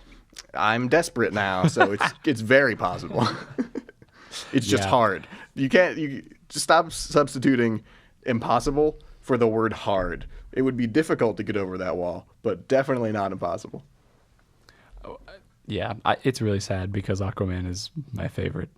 I'm desperate now, so it's very possible. It's just hard. You just stop substituting impossible for the word hard. It would be difficult to get over that wall, but definitely not impossible. Yeah, it's really sad because Aquaman is my favorite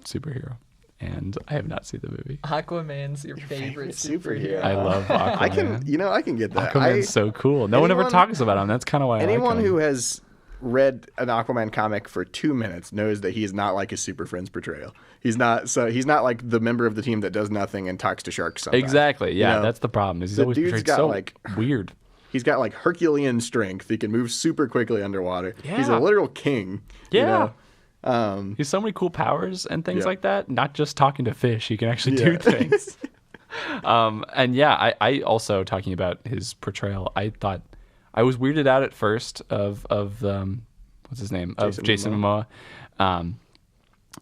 superhero, and I have not seen the movie. Aquaman's your favorite superhero. I love Aquaman. I can get that. Aquaman's so cool. No one ever talks about him. That's kind of why anyone I like him. who has read an Aquaman comic for 2 minutes knows that he is not like his Super Friends portrayal. He's not like the member of the team that does nothing and talks to sharks sometimes. Exactly. Yeah, You know? that's the problem. Is he's The always dude's portrayed got, so like- weird. He's got like Herculean strength. He can move super quickly underwater. He's a Yeah. literal king. Yeah. You know? He's so many cool powers and things Yeah. like that. Not just talking to fish. He can actually do things. And yeah, I also, talking about his portrayal, I thought I was weirded out at first of what's his name? Jason Momoa.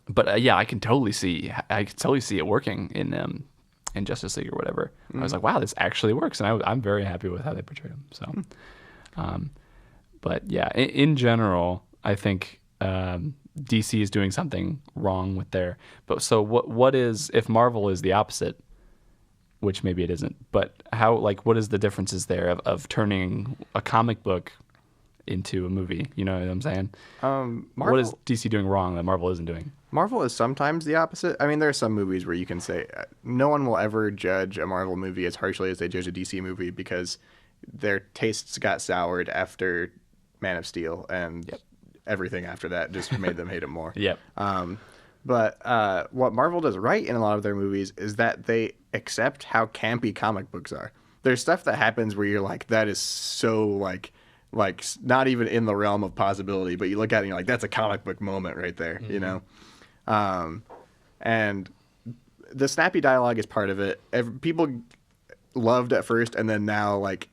But yeah, I can totally see it working in Justice League or whatever. I was like, wow, this actually works, and I'm very happy with how they portrayed him. So, but yeah, in general, I think DC is doing something wrong with their. But so what is, if Marvel is the opposite, which maybe it isn't, but how, like, what is the differences there of turning a comic book into a movie? You know what I'm saying? What is DC doing wrong that Marvel isn't doing? Marvel is sometimes the opposite. I mean, there are some movies where you can say no one will ever judge a Marvel movie as harshly as they judge a DC movie because their tastes got soured after Man of Steel, and everything after that just made them hate it more. Yep. But what Marvel does right in a lot of their movies is that they accept how campy comic books are. There's stuff that happens where you're like, that is so like not even in the realm of possibility, but you look at it and you're like, that's a comic book moment right there, you know? And the snappy dialogue is part of it. People loved at first, and then now, like,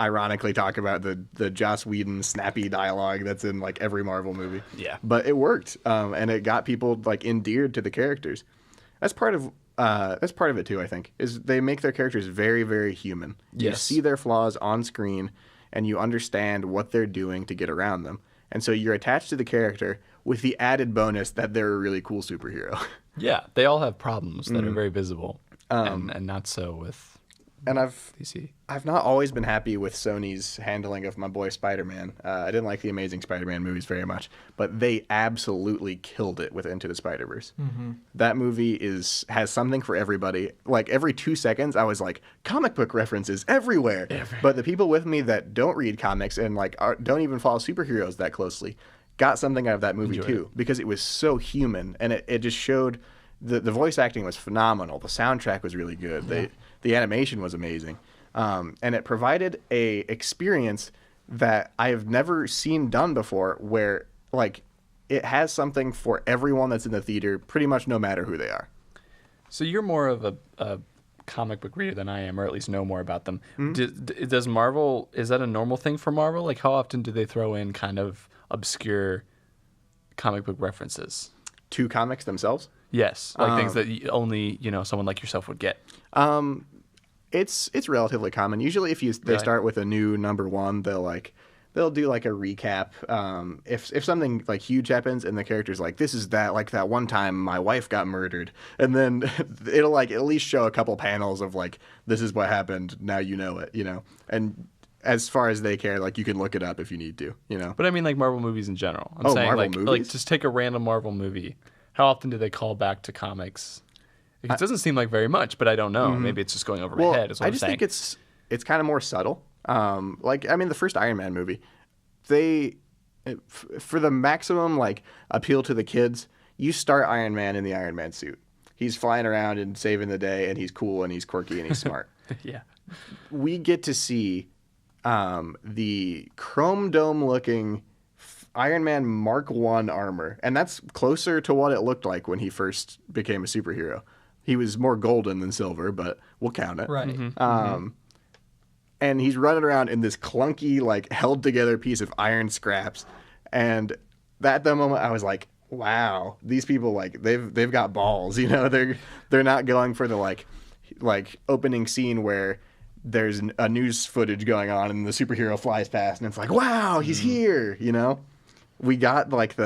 ironically talk about the Joss Whedon snappy dialogue that's in like every Marvel movie. Yeah. But it worked, and it got people like endeared to the characters. That's part of it too, I think, is they make their characters very, very human. You Yes. see their flaws on screen, and you understand what they're doing to get around them. And so you're attached to the character with the added bonus that they're a really cool superhero. Yeah, they all have problems that are very visible, and not so with And DC. I've not always been happy with Sony's handling of my boy Spider-Man. I didn't like the Amazing Spider-Man movies very much, but they absolutely killed it with Into the Spider-Verse. Mm-hmm. That movie has something for everybody. Like every 2 seconds, I was like, comic book references everywhere. But the people with me that don't read comics and like don't even follow superheroes that closely got something out of that movie too, because it was so human, and it just showed the voice acting was phenomenal. The soundtrack was really good. Yeah. The animation was amazing. And it provided a experience that I have never seen done before, where like it has something for everyone that's in the theater, pretty much no matter who they are. So you're more of a comic book reader than I am, or at least know more about them. Mm-hmm. Does Marvel, is that a normal thing for Marvel? Like, how often do they throw in kind of obscure comic book references To comics themselves? Yes, like things that only someone like yourself would get. It's relatively common. Usually, if they start with a new number one, they'll do like a recap. If something like huge happens and the character's like, this is that one time my wife got murdered, and then it'll like at least show a couple panels of like, this is what happened. Now you know it, and as far as they care, like you can look it up if you need to, But I mean, like Marvel movies in general. I'm saying Marvel like movies? like just take a random Marvel movie. How often do they call back to comics It doesn't seem like very much, but I don't know. Maybe it's just going over my head. Is what I I'm just saying. think it's kind of more subtle. The first Iron Man movie, for the maximum like appeal to the kids, you start Iron Man in the Iron Man suit. He's flying around and saving the day, and he's cool and he's quirky and he's smart. yeah. We get to see the chrome dome looking Iron Man Mark I armor, and that's closer to what it looked like when he first became a superhero. He was more golden than silver, but we'll count it. Right. And he's running around in this clunky, like held together piece of iron scraps, and at that moment I was like, wow, these people like they've got balls, you know. They're not going for the like opening scene where there's a news footage going on and the superhero flies past and it's like, wow, he's here, you know. We got like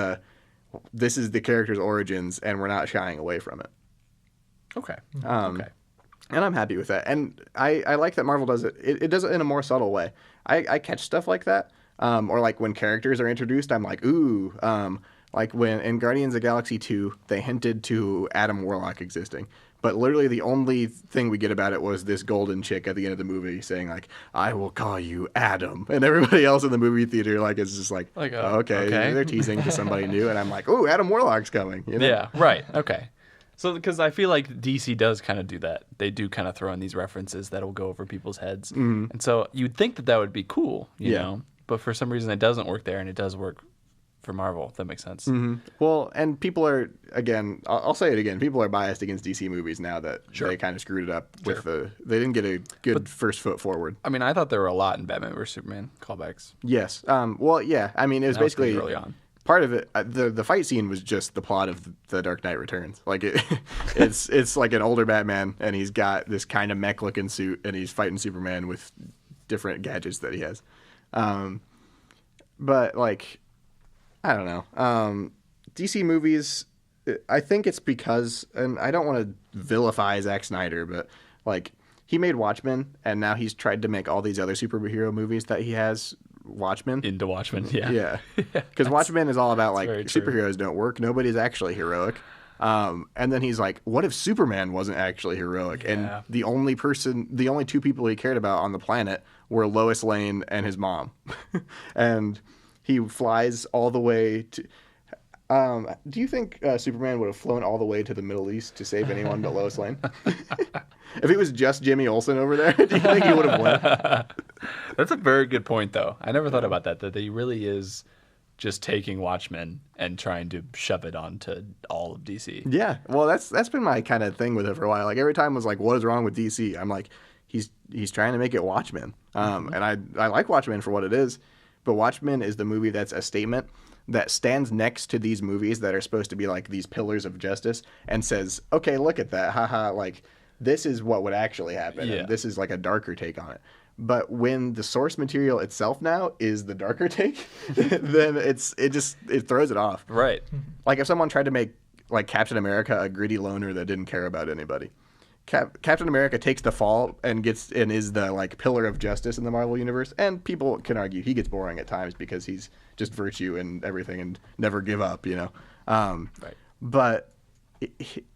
this is the character's origins and we're not shying away from it. Okay. Okay. And I'm happy with that. And I like that Marvel does it. It does it in a more subtle way. I catch stuff like that. Or like when characters are introduced, I'm like, ooh. Like when in Guardians of the Galaxy 2, they hinted to Adam Warlock existing. But literally the only thing we get about it was this golden chick at the end of the movie saying like, I will call you Adam. And everybody else in the movie theater like is just like oh, okay. They're teasing to somebody new. And I'm like, ooh, Adam Warlock's coming. You know? Yeah, right. Okay. So, because I feel like DC does kind of do that. They do kind of throw in these references that'll go over people's heads. And so you'd think that would be cool, you know? But for some reason it doesn't work there, and it does work for Marvel, if that makes sense. Well, and people are, again, I'll say it again, people are biased against DC movies now that they kind of screwed it up with they didn't get a good first foot forward. I mean, I thought there were a lot in Batman vs. Superman callbacks. Yes. Well, yeah. I mean, it was basically pretty early on. Part of it. The fight scene was just the plot of The Dark Knight Returns. Like it's like an older Batman, and he's got this kind of mech looking suit, and he's fighting Superman with different gadgets that he has. But like, I don't know. DC movies, I think it's because, and I don't want to vilify Zack Snyder, but like he made Watchmen, and now he's tried to make all these other superhero movies that he has Watchmen. Into Watchmen, yeah. Yeah. Because Watchmen is all about like very true. superheroes don't work. Nobody's actually heroic. And then he's like, what if Superman wasn't actually heroic? Yeah. And the only two people he cared about on the planet were Lois Lane and his mom. And he flies all the way to... do you think Superman would have flown all the way to the Middle East to save anyone but Lois Lane? If it was just Jimmy Olsen over there, do you think he would have won? That's a very good point, though. I never thought about that he really is just taking Watchmen and trying to shove it onto all of DC. Yeah, well, that's been my kind of thing with it for a while. Like every time I was like, what is wrong with DC? I'm like, he's trying to make it Watchmen. And I like Watchmen for what it is, but Watchmen is the movie that's a statement that stands next to these movies that are supposed to be like these pillars of justice and says, okay, look at that. Haha, like this is what would actually happen. Yeah. And this is like a darker take on it. But when the source material itself now is the darker take, then it throws it off. Right. Like if someone tried to make like Captain America a gritty loner that didn't care about anybody. Captain America takes the fall and is the like pillar of justice in the Marvel universe, and people can argue he gets boring at times because he's just virtue and everything and never give up, you know. Right. But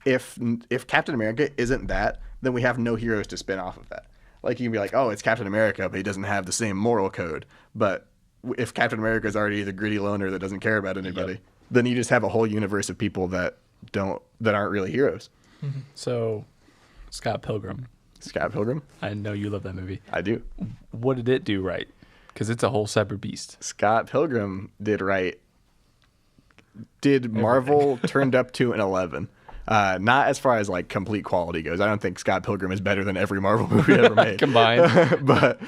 if Captain America isn't that, then we have no heroes to spin off of that. Like you can be like, oh, it's Captain America, but he doesn't have the same moral code. But if Captain America is already the gritty loner that doesn't care about anybody, then you just have a whole universe of people that aren't really heroes. So, Scott Pilgrim. Scott Pilgrim? I know you love that movie. I do. What did it do right? Because it's a whole separate beast. Scott Pilgrim did right. Did Marvel turned up to an 11. Not as far as like complete quality goes. I don't think Scott Pilgrim is better than every Marvel movie ever made. Combined. But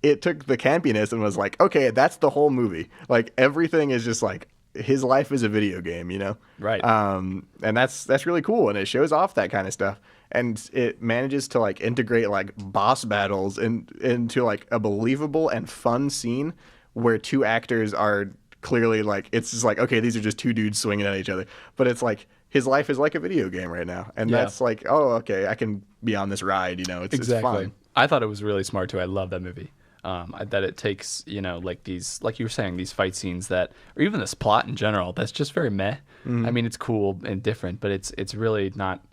it took the campiness and was like, okay, that's the whole movie. Like everything is just like his life is a video game, you know? Right. And that's really cool. And it shows off that kind of stuff. And it manages to like integrate like boss battles into like a believable and fun scene where two actors are clearly like, it's just like, okay, these are just two dudes swinging at each other. But it's like, his life is like a video game right now. And that's like, oh, okay, I can be on this ride, you know, it's fun. I thought it was really smart too. I love that movie. That it takes, you know, like these, like you were saying, these fight scenes that, or even this plot in general, that's just very meh. I mean, it's cool and different, but it's really not,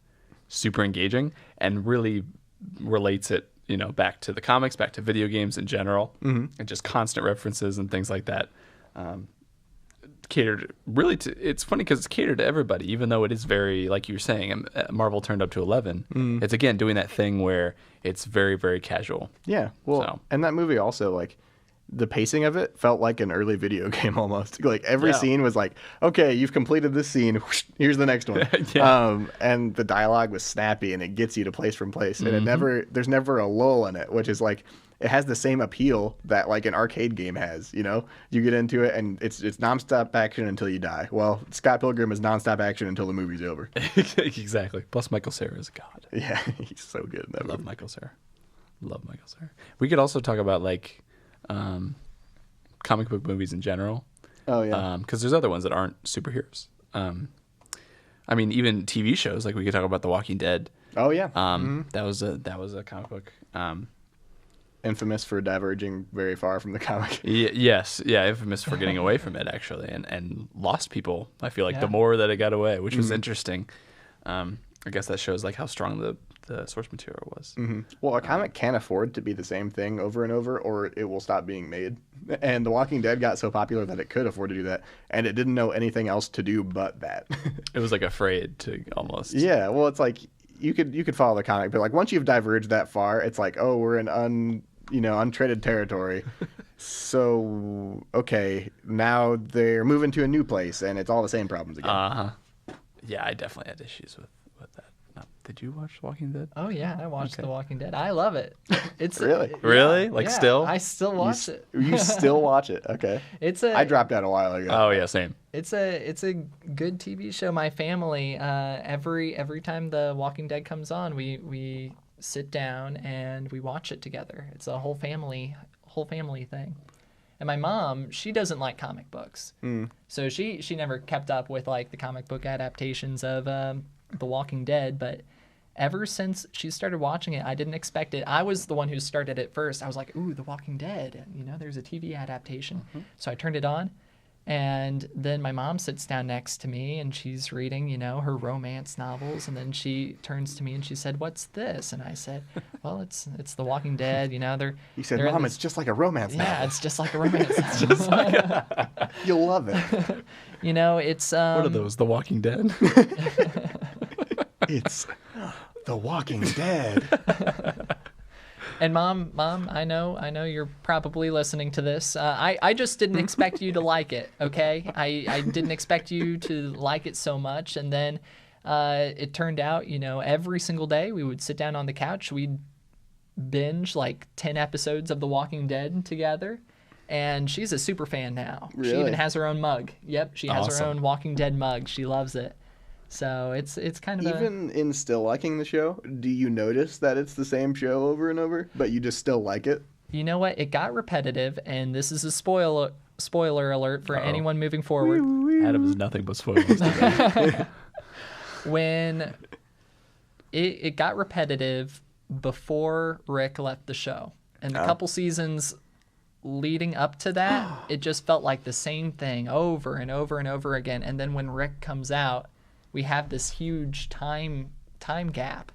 super engaging and really relates it, back to the comics, back to video games in general, and just constant references and things like that. Catered really to, it's funny because it's catered to everybody, even though it is very, like you were saying, Marvel turned up to 11. It's again doing that thing where it's very, very casual. Yeah. Well, and that movie also, like, the pacing of it felt like an early video game almost. Like every scene was like, okay, you've completed this scene. Whoosh, here's the next one. And the dialogue was snappy and it gets you to place from place. And there's never a lull in it, which is like, it has the same appeal that like an arcade game has, you get into it and it's nonstop action until you die. Well, Scott Pilgrim is nonstop action until the movie's over. Exactly. Plus Michael Cera is a god. Yeah, he's so good in that Love movie. Michael Cera. We could also talk about like comic book movies in general. Oh yeah. Because there's other ones that aren't superheroes. I mean, even TV shows, like we could talk about The Walking Dead. Oh yeah. That was a comic book. Infamous for diverging very far from the comic. Yes, infamous for getting away from it actually, and lost people. I feel like the Yeah. more that it got away, which was interesting. I guess that shows like how strong the source material was. Well, a comic can't afford to be the same thing over and over, or it will stop being made. And The Walking Dead got so popular that it could afford to do that, and it didn't know anything else to do but that. It was like afraid to almost. Yeah, well, it's like you could follow the comic, but like once you've diverged that far, it's like, oh, we're in untreaded territory. So okay, now they're moving to a new place, and it's all the same problems again. Yeah, I definitely had issues with that. Did you watch Walking Dead? Oh yeah, I watched The Walking Dead. I love it. It's Really? Really? Like still? I still watch it. You still watch it? Okay. I dropped out a while ago. Oh yeah, same. It's a good TV show. My family, every time The Walking Dead comes on, we sit down and we watch it together. It's a whole family thing. And my mom, she doesn't like comic books, so she never kept up with like the comic book adaptations of The Walking Dead. But ever since she started watching it, I didn't expect it. I was the one who started it first. I was like, ooh, The Walking Dead, there's a TV adaptation. So I turned it on. And then my mom sits down next to me and she's reading, her romance novels. And then she turns to me and she said, "What's this?" And I said, "Well, it's The Walking Dead. You said, they're in "Mom, this- it's just like a romance novel." Yeah, it's just like a romance novel. You'll love it. It's What are those? The Walking Dead? It's The Walking Dead. And mom, I know you're probably listening to this. I just didn't expect you to like it, okay? I didn't expect you to like it so much. And then it turned out, every single day we would sit down on the couch, we'd binge like 10 episodes of The Walking Dead together. And she's a super fan now. She Really? even has her own mug. Yep, she has her Awesome. own Walking Dead mug. She loves it. So it's kind of Even in still liking the show, do you notice that it's the same show over and over, but you just still like it? You know what? It got repetitive, and this is a spoiler alert for anyone moving forward. Adam is nothing but spoilers today. When it got repetitive before Rick left the show, and the couple seasons leading up to that, it just felt like the same thing over and over and over again. And then when Rick comes out, we have this huge time gap.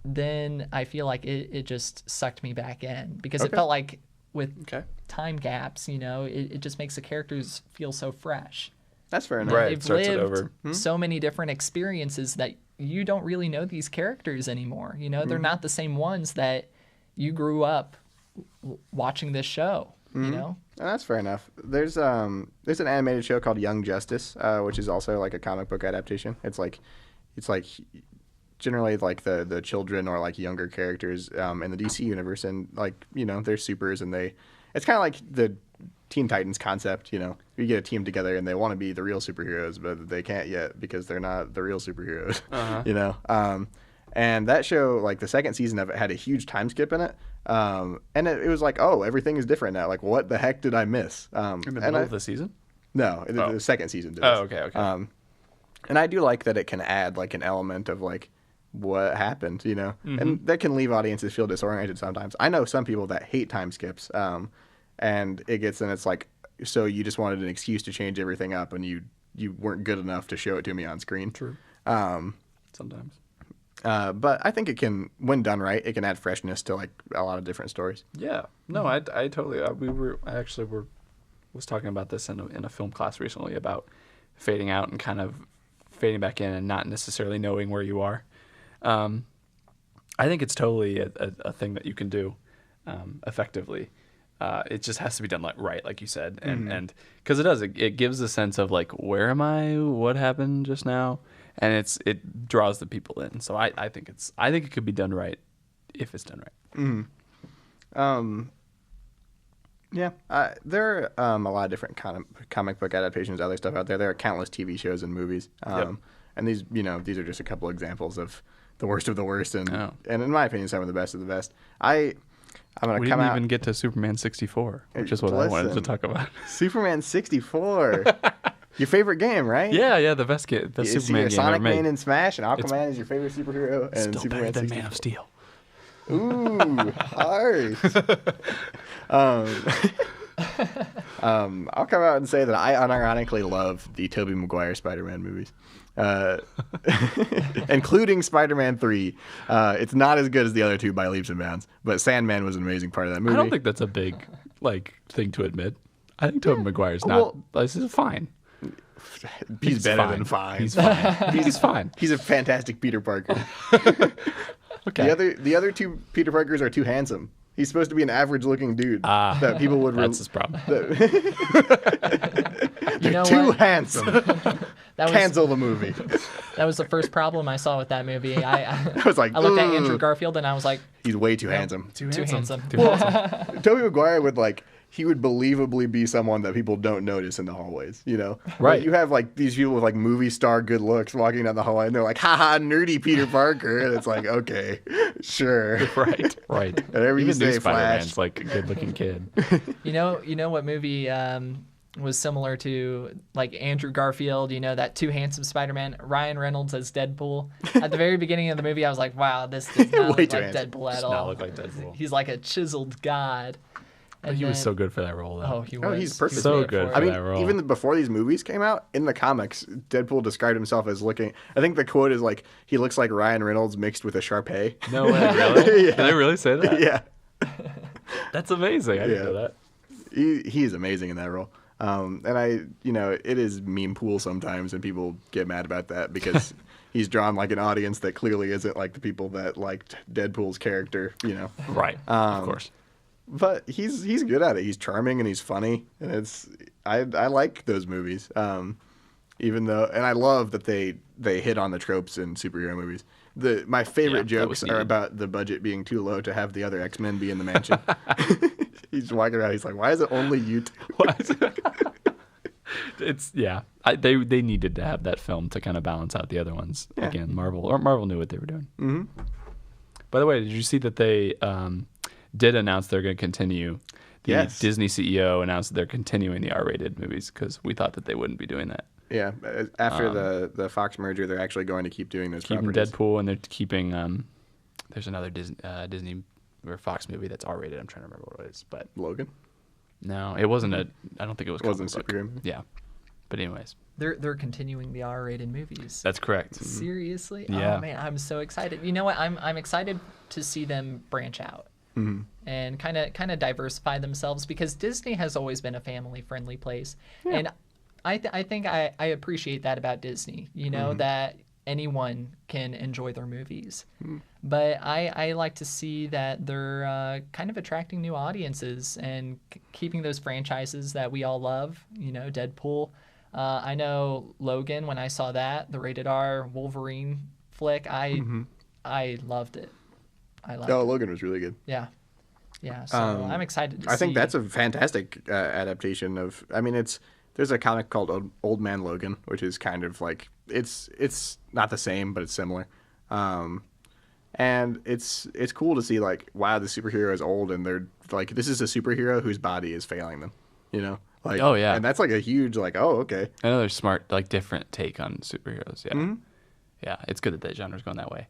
Then I feel like it just sucked me back in because it felt like with time gaps, it just makes the characters feel so fresh. That's fair enough. Right. They've starts it lived over. so many different experiences that you don't really know these characters anymore. They're not the same ones that you grew up watching this show. Oh, that's fair enough. There's an animated show called Young Justice, which is also like a comic book adaptation. It's like generally like the children or like younger characters in the DC universe, and like they're supers, and it's kind of like the Teen Titans concept. You get a team together and they want to be the real superheroes, but they can't yet because they're not the real superheroes. And that show, like the second season of it, had a huge time skip in it. And it was like, oh, everything is different now. Like, what the heck did I miss? In the middle of the season? No, the second season did. Oh, okay. And I do like that it can add like an element of like what happened, and that can leave audiences feel disoriented sometimes. I know some people that hate time skips, and it's like, so you just wanted an excuse to change everything up, and you weren't good enough to show it to me on screen. True. sometimes. But I think it can, when done right, it can add freshness to like a lot of different stories. Yeah. No, I totally. Was talking about this in a film class recently about fading out and kind of fading back in and not necessarily knowing where you are. I think it's totally a thing that you can do effectively. It just has to be done right, like you said, and because it gives a sense of like, where am I? What happened just now? And it draws the people in. So I think it could be done right if it's done right. Yeah, there are a lot of different comic book adaptations, other stuff out there. There are countless TV shows and movies, and these are just a couple examples of the worst of the worst, and in my opinion, some of the best of the best. I'm gonna we come didn't out. even get to Superman 64, which is what I wanted to talk about. Superman 64, your favorite game, right? Yeah, the best game, the Superman game Sonic ever made. Man in Smash, and Aquaman is your favorite superhero, and Still Superman better than 64. Man of Steel. Ooh, harsh. I'll come out and say that I unironically love the Tobey Maguire Spider-Man movies, including Spider-Man 3. It's not as good as the other two by leaps and bounds, but Sandman was an amazing part of that movie. I don't think that's a big thing to admit. I think Tobey Maguire's not. This is fine. He's better than fine. He's fine. He's fine. He's a fantastic Peter Parker. Okay. The other two Peter Parkers are too handsome. He's supposed to be an average-looking dude that people would. That's his problem. You know Too what? handsome. Cancel the movie. That was the first problem I saw with that movie. I was like, I looked at "Ugh." Andrew Garfield and I was like, He's way too handsome. too handsome. Too handsome. Tobey Maguire would he would believably be someone that people don't notice in the hallways, you know? Right. Like, you have these people with movie star good looks walking down the hallway and they're like, haha, nerdy Peter Parker. And it's like, okay, sure. Right. Whatever you Even say, new Spider-Man's Flash. like a good-looking kid. You know what movie was similar to Andrew Garfield, that too handsome Spider-Man, Ryan Reynolds as Deadpool. At the very beginning of the movie, I was like, wow, this does not Way look too like handsome. Deadpool at Does all. not look like Deadpool. He's like a chiseled god. But he was so good for that role, though. Oh, he was. he's perfect. So made good for for it. I that role. mean, even before these movies came out, in the comics, Deadpool described himself as looking. I think the quote is he looks like Ryan Reynolds mixed with a Shar-Pei. No way, really? Yeah. Did they really say that? Yeah, That's amazing. I didn't know that. he is amazing in that role. And it is meme pool sometimes, and people get mad about that because he's drawn an audience that clearly isn't like the people that liked Deadpool's character. Right. Of course. But he's good at it. He's charming and he's funny, and I like those movies. Even though, and I love that they hit on the tropes in superhero movies. My favorite Yeah, that was jokes are needed. about the budget being too low to have the other X-Men be in the mansion. He's walking around. He's like, "Why is it only you two?" They needed to have that film to kind of balance out the other ones. Yeah. Again, Marvel knew what they were doing. Mm-hmm. By the way, did you see that they did announce they're going to continue? The Yes. Disney CEO announced that they're continuing the R-rated movies because we thought that they wouldn't be doing that. Yeah, after the Fox merger, they're actually going to keep doing those Keeping properties. Deadpool, and they're keeping there's another Disney or Fox movie that's R-rated. I'm trying to remember what it is, but Logan no, it wasn't I don't think it was. wasn't a comic book. superhero movie? Yeah, but anyways, They're continuing the R-rated movies. that's correct. Seriously? Yeah. Oh man, I'm so excited. You know what? I'm excited to see them branch out and kind of diversify themselves because Disney has always been a family-friendly place, and I think I appreciate that about Disney. That anyone can enjoy their movies, but I like to see that they're kind of attracting new audiences and keeping those franchises that we all love. Deadpool. I know Logan, when I saw that, the rated R Wolverine flick, I loved it. Logan was really good. Yeah. So I'm excited to see. I think that's a fantastic adaptation of. I mean, there's a comic called Old Man Logan, which is kind of it's not the same, but it's similar. And it's cool to see wow, the superhero is old, and they're this is a superhero whose body is failing them. Oh, yeah. and that's a huge oh, okay. Another smart, different take on superheroes. Yeah, yeah, it's good that that genre's going that way.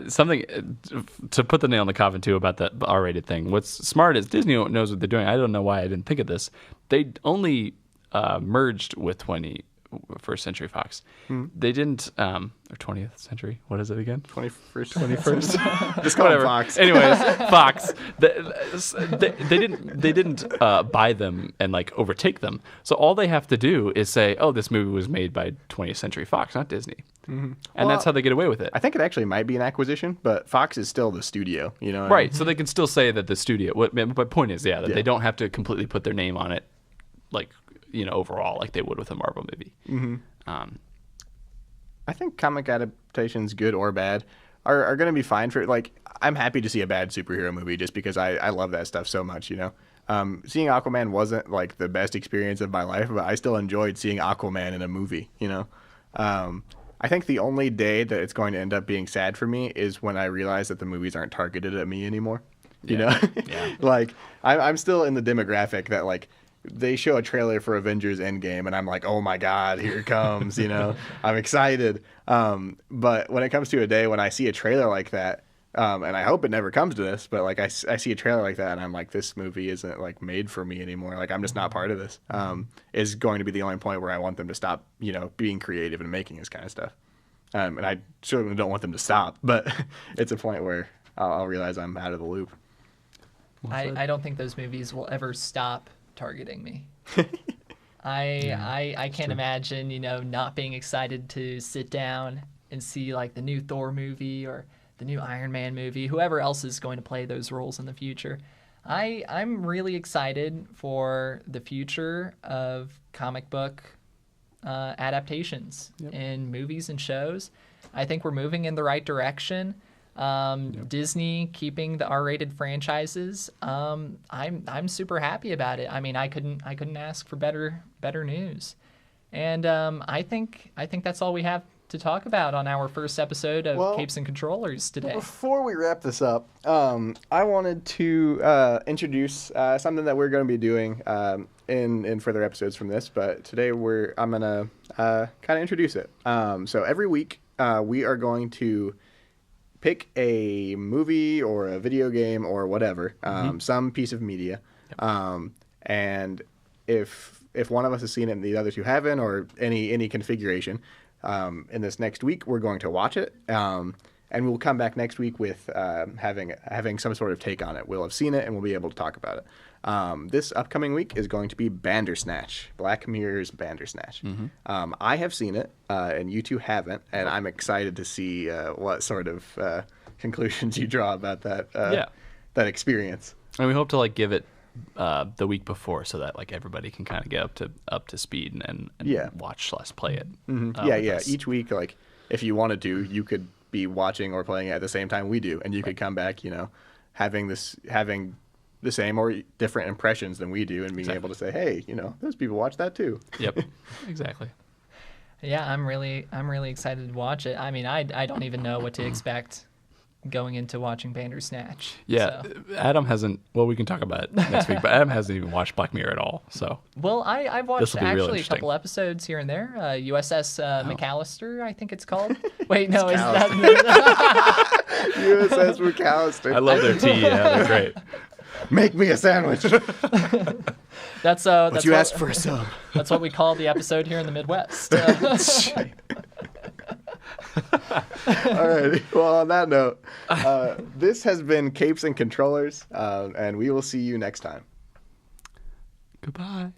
Something to put the nail in the coffin too about that R-rated thing. What's smart is Disney knows what they're doing. I don't know why I didn't think of this. They only merged with 20th first century Fox. They didn't, or 20th century. What is it again? 21st. 21st. Just call it Whatever. Fox. Anyways, Fox. They didn't buy them and like overtake them. So all they have to do is say, "Oh, this movie was made by 20th Century Fox, not Disney," and that's how they get away with it. I think it actually might be an acquisition, but Fox is still the studio. You know, what I Right. mean? So they can still say that the studio. What my point is, that they don't have to completely put their name on it, like overall, like they would with a Marvel movie. I think comic adaptations, good or bad, are going to be fine for like. I'm happy to see a bad superhero movie just because I love that stuff so much. Seeing Aquaman wasn't like the best experience of my life, but I still enjoyed seeing Aquaman in a movie. I think the only day that it's going to end up being sad for me is when I realize that the movies aren't targeted at me anymore. Yeah. Like I'm still in the demographic that like they show a trailer for Avengers Endgame and I'm like, oh my God, here it comes. I'm excited. But when it comes to a day when I see a trailer like that, and I hope it never comes to this, but like I see a trailer like that and I'm like, this movie isn't like made for me anymore. Like I'm just not part of this. Is going to be the only point where I want them to stop, being creative and making this kind of stuff. And I certainly don't want them to stop, but it's a point where I'll realize I'm out of the loop. I don't think those movies will ever stop targeting me. I can't imagine, not being excited to sit down and see like the new Thor movie or the new Iron Man movie, whoever else is going to play those roles in the future. I'm really excited for the future of comic book adaptations in movies and shows. I think we're moving in the right direction. Disney keeping the R-rated franchises. I'm super happy about it. I mean, I couldn't ask for better news. And I think that's all we have to talk about on our first episode of Capes and Controllers today. Before we wrap this up, I wanted to introduce something that we're going to be doing in further episodes from this. But today I'm going to kind of introduce it. So every week we are going to pick a movie or a video game or whatever, some piece of media, and if one of us has seen it and the other two haven't, or any configuration, in this next week we're going to watch it, and we'll come back next week with having some sort of take on it. We'll have seen it and we'll be able to talk about it. This upcoming week is going to be Bandersnatch, Black Mirror's Bandersnatch. I have seen it, and you two haven't, and I'm excited to see what sort of conclusions you draw about that experience. And we hope to like give it the week before so that like everybody can kind of get up to speed and watch / play it. Us. Each week, like if you wanted to, you could be watching or playing it at the same time we do, and you could come back, having the same or different impressions than we do, and being able to say, hey, those people watch that too. Yep, exactly. Yeah, I'm really excited to watch it. I mean, I don't even know what to expect going into watching Bandersnatch. Yeah, so. Adam hasn't. Well, we can talk about it next week, but Adam hasn't even watched Black Mirror at all. So. Well, I've watched This'll be real actually a couple episodes here and there. USS McAllister, I think it's called. Wait, no, is that USS McAllister? I love their tea. Yeah, they're great. Make me a sandwich. That's what you asked for a sub. That's what we call the episode here in the Midwest. All right. Well, on that note, this has been Capes and Controllers, and we will see you next time. Goodbye.